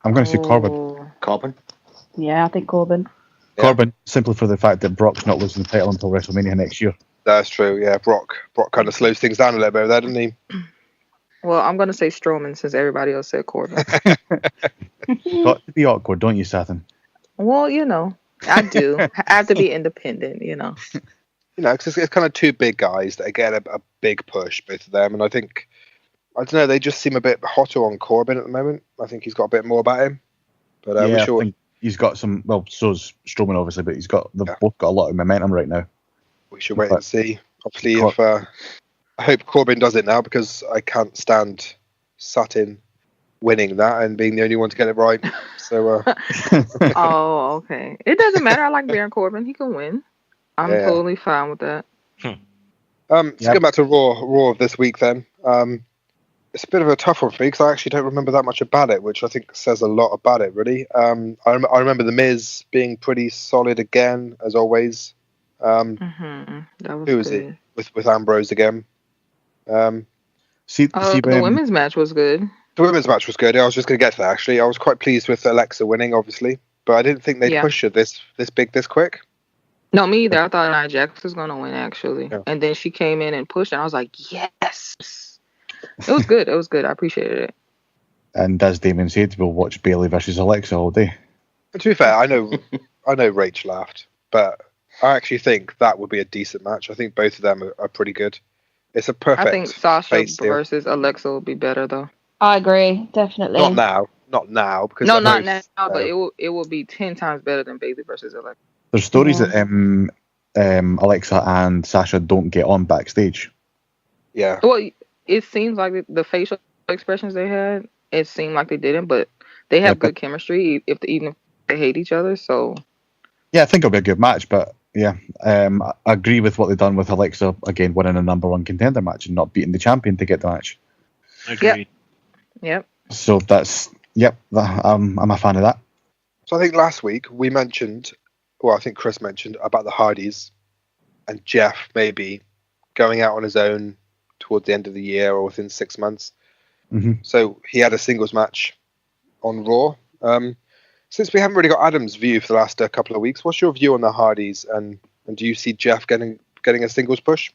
I'm going to say Corbin. Corbin? Yeah, I think Corbin. Yeah. Corbin, simply for the fact that Brock's not losing the title until WrestleMania next year. That's true, yeah. Brock kind of slows things down a little bit there, doesn't he? Well, I'm going to say Strowman since everybody else said Corbin. Got to be awkward, don't you, Sathan? Well, I do. I have to be independent, Because it's kind of two big guys that get a big push, both of them. And I don't know, they just seem a bit hotter on Corbin at the moment. I think he's got a bit more about him. But I think he's got some, well, so's Strowman obviously, but they've both got a lot of momentum right now. We should wait and see. Obviously, I hope Corbin does it now, because I can't stand Sutton winning that and being the only one to get it right. So. Oh, okay. It doesn't matter. I like Baron Corbin. He can win. I'm totally fine with that. Let's go back to Raw of this week then. It's a bit of a tough one for me because I actually don't remember that much about it, which I think says a lot about it, really. I remember The Miz being pretty solid again, as always. That was who was good. it? With Ambrose again. The women's match was good. The women's match was good. I was just going to get to that, actually. I was quite pleased with Alexa winning, obviously, but I didn't think they'd push her this big, this quick. No, me either. I thought Nia Jax was going to win, actually. Yeah. And then she came in and pushed, and I was like, yes! It was good. It was good. I appreciated it. And as Damon said, we'll watch Bayley versus Alexa all day. To be fair, I know Rach laughed, but I actually think that would be a decent match. I think both of them are pretty good. It's a perfect. I think Sasha face deal. versus Alexa would be better, though. I agree, definitely. Not now. Because no, not now, but it will be 10 times better than Bayley versus Alexa. There's stories that Alexa and Sasha don't get on backstage. Yeah. Well, it seems like the facial expressions they had, it seemed like they didn't, but they have good chemistry, even if they hate each other. So. Yeah, I think it'll be a good match, but yeah, I agree with what they've done with Alexa again, winning a number one contender match and not beating the champion to get the match. Agreed. Yep. So I'm a fan of that. So I think last week we mentioned, well, I think Chris mentioned about the Hardys and Jeff maybe going out on his own towards the end of the year or within 6 months. Mm-hmm. So he had a singles match on Raw. Since we haven't really got Adam's view for the last couple of weeks, what's your view on the Hardys, and do you see Jeff getting a singles push?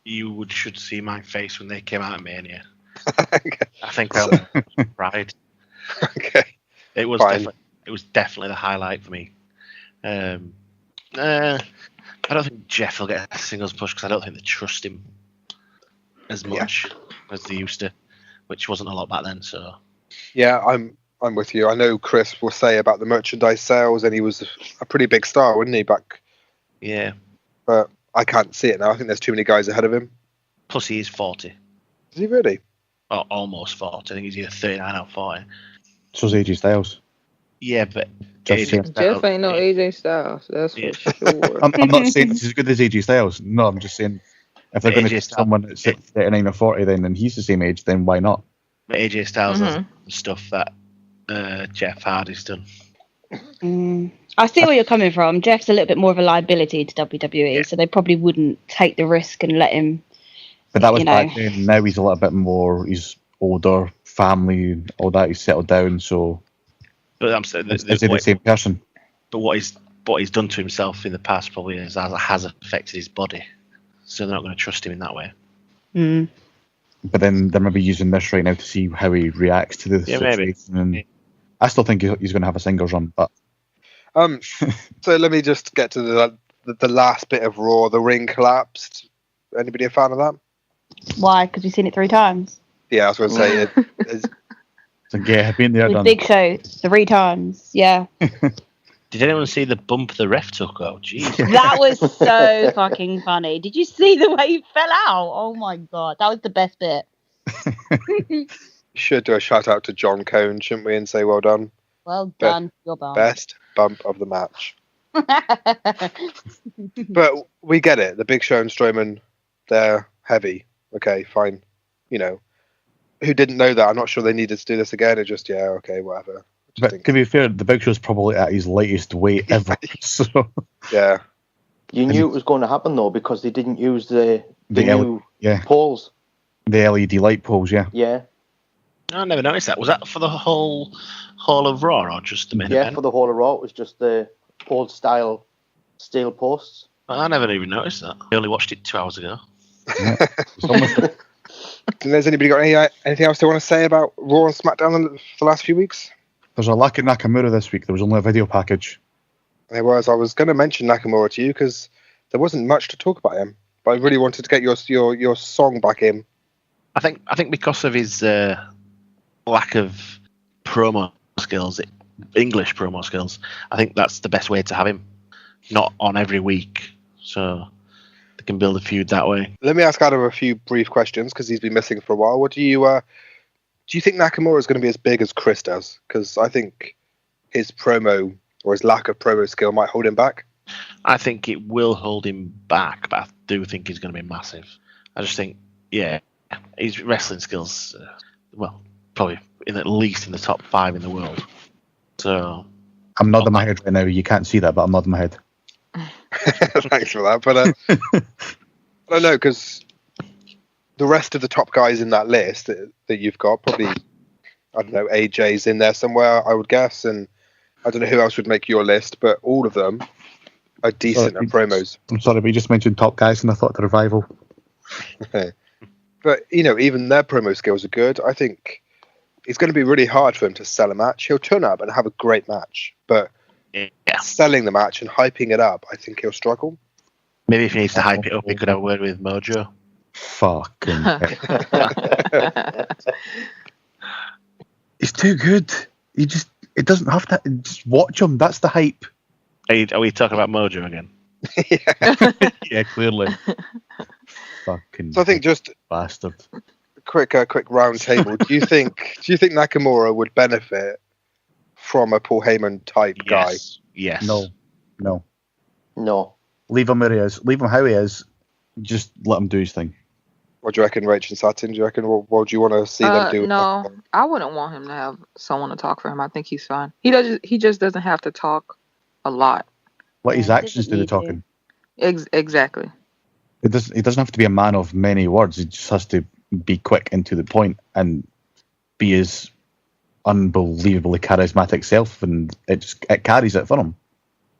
You should see my face when they came out of Mania. Okay. I think I was pride. Okay. It was definitely the highlight for me. I don't think Jeff will get a singles push because I don't think they trust him as much as they used to, which wasn't a lot back then. So yeah, I'm with you. I know Chris will say about the merchandise sales, and he was a pretty big star, wasn't he, back? Yeah. But I can't see it now. I think there's too many guys ahead of him. Plus, he is 40. Is he really? Or almost 40. I think he's either 39 or 40. So's AJ Styles. Yeah, but Jeff ain't no AJ Styles. That's for sure. I'm not saying he's as good as AJ Styles. No, I'm just saying if they're going to take someone that's 39 or 40, then he's the same age. Then why not? But AJ Styles has stuff that Jeff Hardy's done. I see where you're coming from. Jeff's a little bit more of a liability to WWE, so they probably wouldn't take the risk and let him. But that was back then. Now he's a little bit more. He's older, family, all that. He's settled down. So, but I'm saying is he the same person? But what he's done to himself in the past probably has affected his body. So they're not going to trust him in that way. Mm. But then they're maybe using this right now to see how he reacts to the situation. And I still think he's going to have a singles run. But so let me just get to the last bit of Raw. The ring collapsed. Anybody a fan of that? Why? Because we've seen it 3 times. Yeah, I was going to say it. So yeah, been there, With done. Big Show 3 times. Yeah. Did anyone see the bump the ref took? Oh, jeez. That was so fucking funny. Did you see the way he fell out? Oh my god, that was the best bit. Should do a shout out to John Cone, shouldn't we, and say well done. Well done, your bum. Best bump of the match. But we get it. The Big Show and Strowman, they're heavy. Okay, fine. You know, who didn't know that? I'm not sure they needed to do this again. It just, yeah, okay, whatever. But to be fair, the Big Show's probably at his lightest weight ever. So yeah. You knew it was going to happen though because they didn't use the new poles. The LED light poles, yeah. Yeah. I never noticed that. Was that for the whole of Raw or just the main event? Yeah, for the whole of Raw. It was just the old style steel posts. I never even noticed that. I only watched it 2 hours ago. Yeah, Has anybody got anything else they want to say about Raw and SmackDown for the last few weeks? There's a lack of Nakamura this week. There was only a video package. There was. I was going to mention Nakamura to you because there wasn't much to talk about him, but I really wanted to get your song back in. I think because of his lack of promo skills, English promo skills, I think that's the best way to have him. Not on every week, so they can build a feud that way. Let me ask Adam a few brief questions because he's been missing for a while. What do you think Nakamura is going to be as big as Chris does? Because I think his promo or his lack of promo skill might hold him back. I think it will hold him back, but I do think he's going to be massive. I just think, his wrestling skills, probably at least in the top 5 in the world. So I'm nodding my head right now. You can't see that, but I'm nodding my head. Thanks for that. But I don't know, because the rest of the top guys in that list that you've got, probably, I don't know, AJ's in there somewhere, I would guess, and I don't know who else would make your list, but all of them are decent at promos. I'm sorry, but you just mentioned top guys, and I thought the Revival. But, even their promo skills are good. I think it's going to be really hard for him to sell a match. He'll turn up and have a great match, but selling the match and hyping it up, I think he'll struggle. Maybe if he needs to hype it up, he could have a word with Mojo. Fucking he's too good. It doesn't have to. Just watch him. That's the hype. Are we talking about Mojo again? Yeah, clearly. Fucking. So I think just bastard. Quick round table. Do you think Nakamura would benefit from a Paul Heyman type guy? Yes. No. Leave him where he is. Leave him how he is. Just let him do his thing. What do you reckon, Rach and Satin? Do you reckon what do you want to see them do? No, I wouldn't want him to have someone to talk for him. I think he's fine. He just doesn't have to talk a lot. Let his actions do the talking. Exactly. He doesn't have to be a man of many words. He just has to be quick and to the point and be his unbelievably charismatic self, and it carries it for him.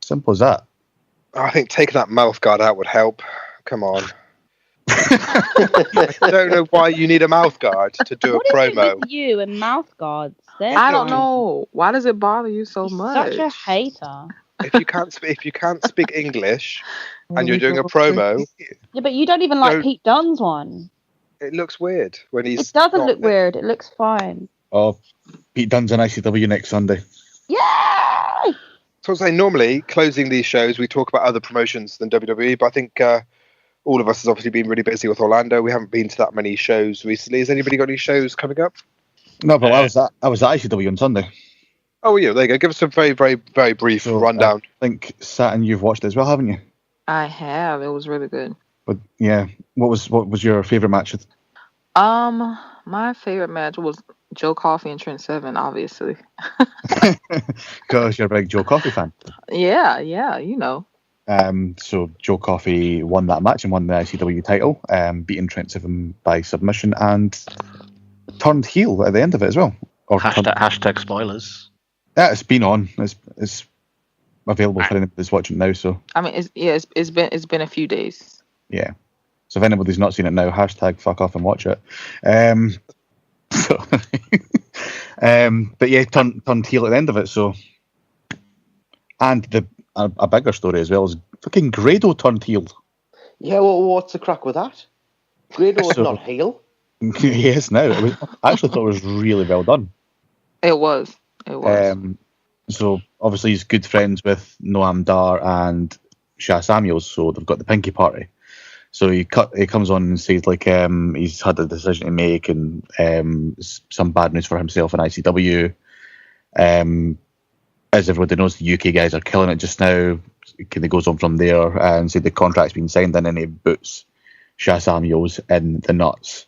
Simple as that. I think taking that mouth guard out would help. Come on. I don't know why you need a mouth guard to do a promo. What is it with you and mouth guards? I don't know. Why does it bother you so much? Such a hater. If you can't speak English and you're doing a promo, yeah, but you don't even like Pete Dunne's one. It looks weird when he's. It doesn't look weird. It looks fine. Oh, Pete Dunne's on ICW next Sunday. Yay! So I was saying, normally closing these shows, we talk about other promotions than WWE, but I think all of us has obviously been really busy with Orlando. We haven't been to that many shows recently. Has anybody got any shows coming up? No, but I was at ICW on Sunday. Oh, yeah, there you go. Give us a very, very, very brief rundown. I think Satin, you've watched it as well, haven't you? I have. It was really good. But yeah, what was your favorite match? My favorite match was Joe Coffey and Trent Seven, obviously. Because you're a big Joe Coffey fan. Yeah, you know. So Joe Coffey won that match and won the ICW title, beating Trent Seven by submission and turned heel at the end of it as well. Or hashtag spoilers. Yeah, it's been on. It's available for anyone that's watching now. So I mean, it's been a few days. Yeah. So if anybody's not seen it now, hashtag fuck off and watch it. But yeah, turned heel at the end of it. So, and a bigger story as well is fucking Grado turned heel. Yeah, well, what's the crack with that? Grado is not heel. He is now. I actually thought it was really well done. It was. So obviously he's good friends with Noam Dar and Shah Samuels, so they've got the Pinky Party. So he comes on and says like he's had a decision to make and some bad news for himself and ICW. As everybody knows, the UK guys are killing it just now. He goes on from there and said the contract's been signed in, and he boots Shah Samuels in the nuts,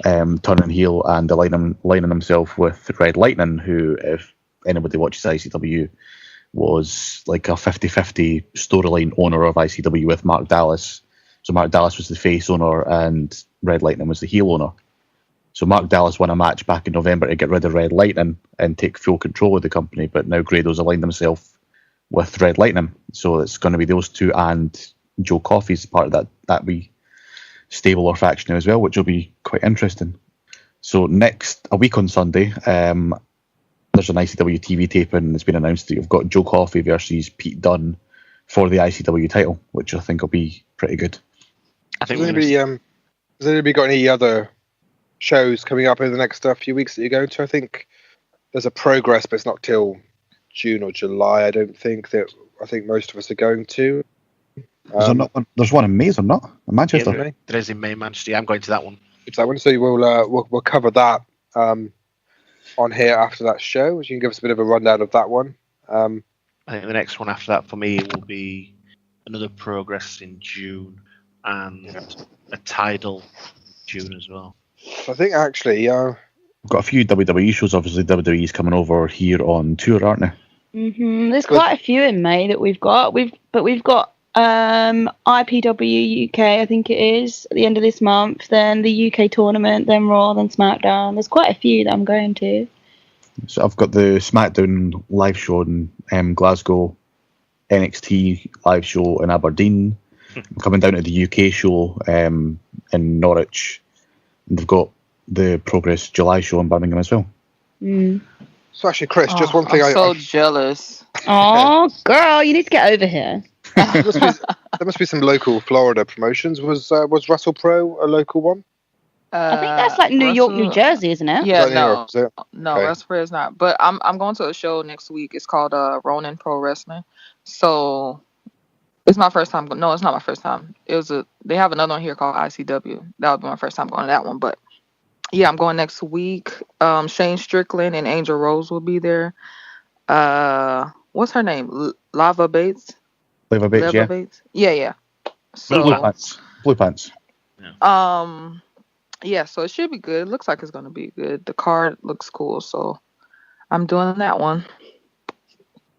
turning heel and aligning himself with Red Lightning, who, if anybody watches ICW, was like a 50-50 storyline owner of ICW with Mark Dallas. So Mark Dallas was the face owner and Red Lightning was the heel owner. So Mark Dallas won a match back in November to get rid of Red Lightning and take full control of the company, but now Grado's aligned himself with Red Lightning. So it's going to be those two and Joe Coffey's part of that wee stable or faction as well, which will be quite interesting. So a week on Sunday, there's an ICW TV taping that's been announced that you've got Joe Coffey versus Pete Dunne for the ICW title, which I think will be pretty good. I think has anybody got any other shows coming up over the next few weeks that you're going to? I think there's a Progress, but it's not till June or July. I think most of us are going to. There's one in May, is there not? In Manchester. Yeah, there is in May, Manchester. I'm going to that one. It's that one. So we'll cover that on here after that show. You can give us a bit of a rundown of that one. I think the next one after that for me will be another Progress in June and a Tidal in June as well. So I think actually, we've got a few WWE shows. Obviously, WWE's coming over here on tour, aren't they? Mm-hmm. There's quite a few in May that we've got. We've got IPW UK, I think it is, at the end of this month. Then the UK tournament, then Raw, then Smackdown. There's quite a few that I'm going to. So I've got the Smackdown live show in Glasgow, NXT live show in Aberdeen. I'm coming down to the UK show in Norwich. And they've got the Progress July show in Birmingham as well. Mm. So actually, Chris, just one thing. I'm so jealous. Oh, girl, you need to get over here. There must be some local Florida promotions. Was Russell Pro a local one? I think that's like New York, New Jersey, isn't it? Yeah, no, okay. Russell Pro is not. But I'm going to a show next week. It's called Ronin Pro Wrestling. So it's my first time. No, it's not my first time. They have another one here called ICW. That would be my first time going to that one. But yeah, I'm going next week. Shane Strickland and Angel Rose will be there. What's her name? Lava Bates. Lava Bates. Yeah. So, Blue pants. Yeah, so it should be good. It looks like it's going to be good. The card looks cool, so I'm doing that one.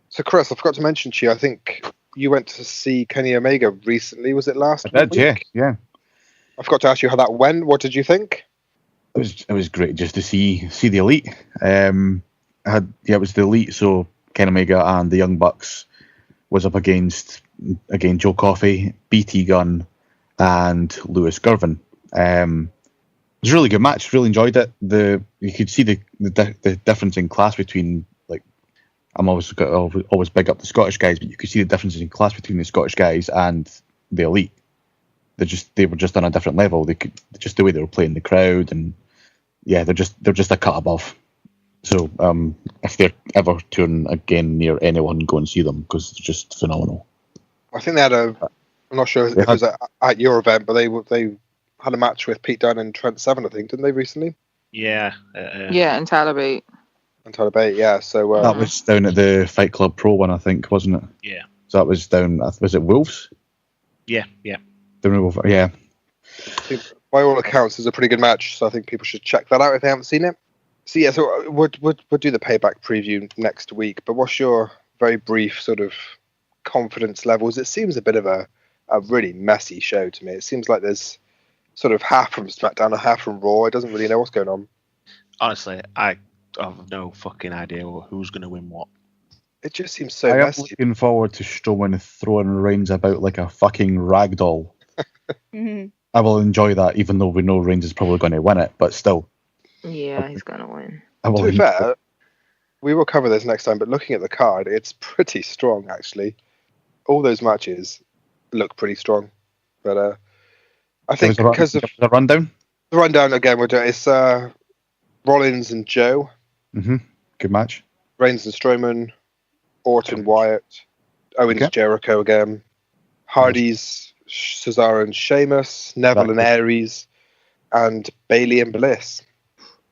So, Chris, I forgot to mention to you, I think you went to see Kenny Omega recently. Was it last week? I did, yeah. I forgot to ask you how that went. What did you think? It was great just to see the Elite. It was the Elite, so Kenny Omega and the Young Bucks was up against, again, Joe Coffey, BT Gunn, and Lewis Girvin. It was a really good match. Really enjoyed it. You could see the difference in class between, like, I'm always big up the Scottish guys, but you could see the differences in class between the Scottish guys and the Elite. They were just on a different level. They could just the way they were playing the crowd, and yeah, they're just a cut above. So if they're ever touring again near anyone, go and see them because they're just phenomenal. I think they had I'm not sure if it was at your event, but they had a match with Pete Dunne and Trent Seven, I think, didn't they recently? Yeah. And Tyler Bate. Yeah. So that was down at the Fight Club Pro one, I think, wasn't it? Yeah. So that was down. Was it Wolves? Yeah. Yeah. I think by all accounts, it's a pretty good match. So I think people should check that out if they haven't seen it. So yeah, we'll do the Payback preview next week. But what's your very brief sort of confidence levels? It seems a bit of a really messy show to me. It seems like there's sort of half from SmackDown and half from Raw. It doesn't really know what's going on. Honestly, I have no fucking idea who's going to win what. It just seems so messy. I'm looking forward to Strowman throwing Reigns about like a fucking ragdoll. Mm-hmm. I will enjoy that, even though we know Reigns is probably going to win it. But still, Yeah, he's gonna win. I will. To be fair, we will cover this next time. But looking at the card, it's pretty strong actually. All those matches look pretty strong. But I think because of the rundown. The rundown again, we'll do it. It's Rollins and Joe. Good match. Reigns and Strowman. Orton, Wyatt. Owens, Jericho again. Hardy's, Cesaro and Sheamus. Neville and Aries. And Bayley and Bliss.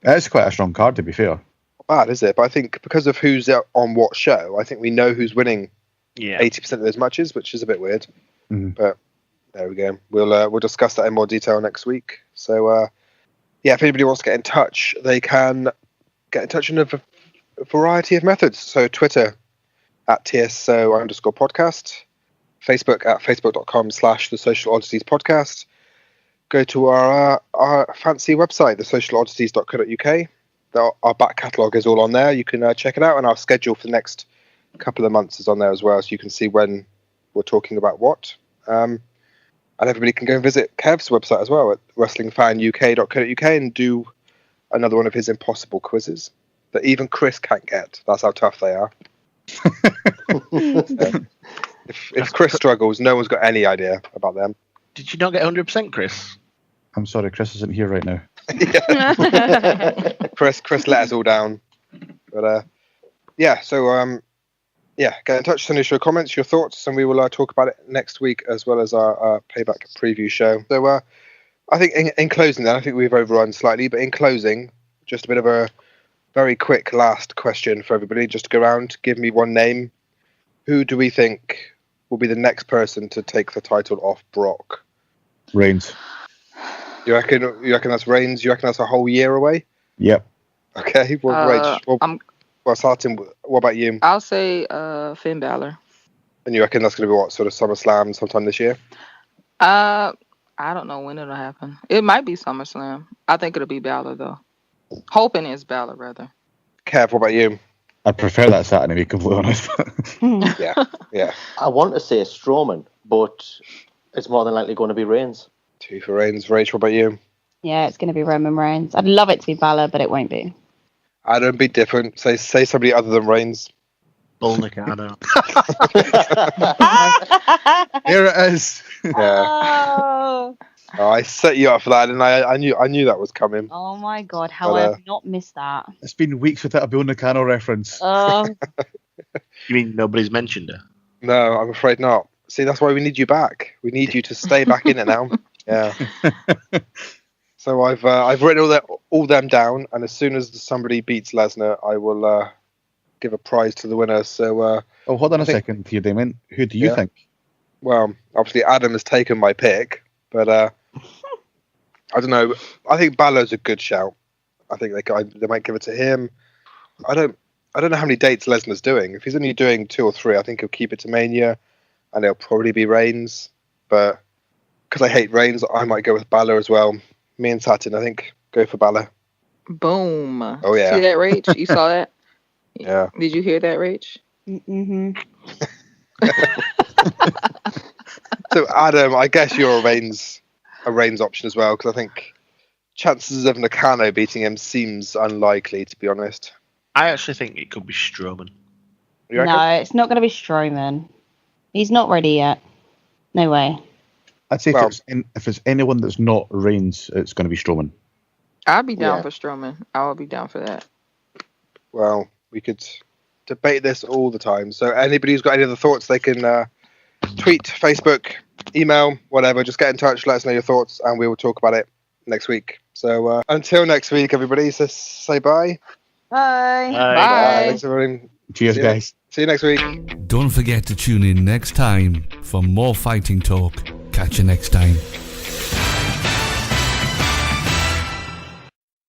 It's quite a strong card, to be fair. Not bad, is it? But I think because of who's on what show, I think we know who's winning 80% of those matches, which is a bit weird. But there we go. We'll discuss that in more detail next week. So, if anybody wants to get in touch, they can get in touch in a variety of methods. So, Twitter at TSO_podcast, Facebook at facebook.com/the Social Oddities Podcast. Go to our fancy website, thesocialoddities.co.uk. Our back catalogue is all on there. You can check it out, and our schedule for the next couple of months is on there as well, so you can see when we're talking about what. And everybody can go and visit Kev's website as well at wrestlingfanuk.co.uk and do another one of his impossible quizzes that even Chris can't get. That's how tough they are. If Chris struggles, no one's got any idea about them. Did you not get 100%, Chris? I'm sorry, Chris isn't here right now. Chris let us all down. But get in touch, send us your comments, your thoughts, and we will talk about it next week as well as our Payback preview show. So I think in closing then, I think we've overrun slightly, but in closing, just a bit of a very quick last question for everybody, just to go around, give me one name. Who do we think will be the next person to take the title off Brock? Reigns. You reckon that's Reigns? You reckon that's a whole year away? Yep. Okay. What about you? I'll say Finn Balor. And you reckon that's going to be what, sort of SummerSlam sometime this year? I don't know when it'll happen. It might be SummerSlam. I think it'll be Balor though. Hoping it's Balor rather. Kev, what about you? I prefer that Saturday, to be completely honest. Yeah. I want to say Strowman, but it's more than likely going to be Reigns. 2 for Reigns. Rach, what about you? Yeah, it's going to be Roman Reigns. I'd love it to be Balor, but it won't be. Adam, be different. Say somebody other than Reigns. Bull Nakano. Here it is. Yeah. Oh, I set you up for that, and I knew that was coming. Oh my god, how I have not missed that. It's been weeks without a Bill Nakano reference. You mean nobody's mentioned her? No, I'm afraid not. See, that's why we need you back. We need you to stay back in it now. Yeah. So I've written all them down, and as soon as somebody beats Lesnar, I will give a prize to the winner. So. Hold on a second here, Damien. Who do you think? Well, obviously Adam has taken my pick, but I don't know. I think Balor's a good shout. I think they might give it to him. I don't know how many dates Lesnar's doing. If he's only doing 2 or 3, I think he'll keep it to Mania, and it'll probably be Reigns. But because I hate Reigns, I might go with Balor as well. Me and Satin, I think, go for Balor. Boom. Oh, yeah. See that, Rach? You saw that? Yeah. Did you hear that, Rach? Mm-hmm. So, Adam, I guess you're a Reigns option as well, because I think chances of Nakano beating him seems unlikely, to be honest. I actually think it could be Strowman. No, it's not going to be Strowman. He's not ready yet. No way. I'd say if it's anyone that's not Reigns, it's going to be Strowman. I'd be down for Strowman. I would be down for that. Well, we could debate this all the time. So anybody who's got any other thoughts, they can tweet, Facebook, email, whatever. Just get in touch, let us know your thoughts, and we will talk about it next week. So until next week, everybody, say bye. Bye. Bye. Thanks, everyone. Cheers, guys. See you next week. Don't forget to tune in next time for more fighting talk. Catch you next time.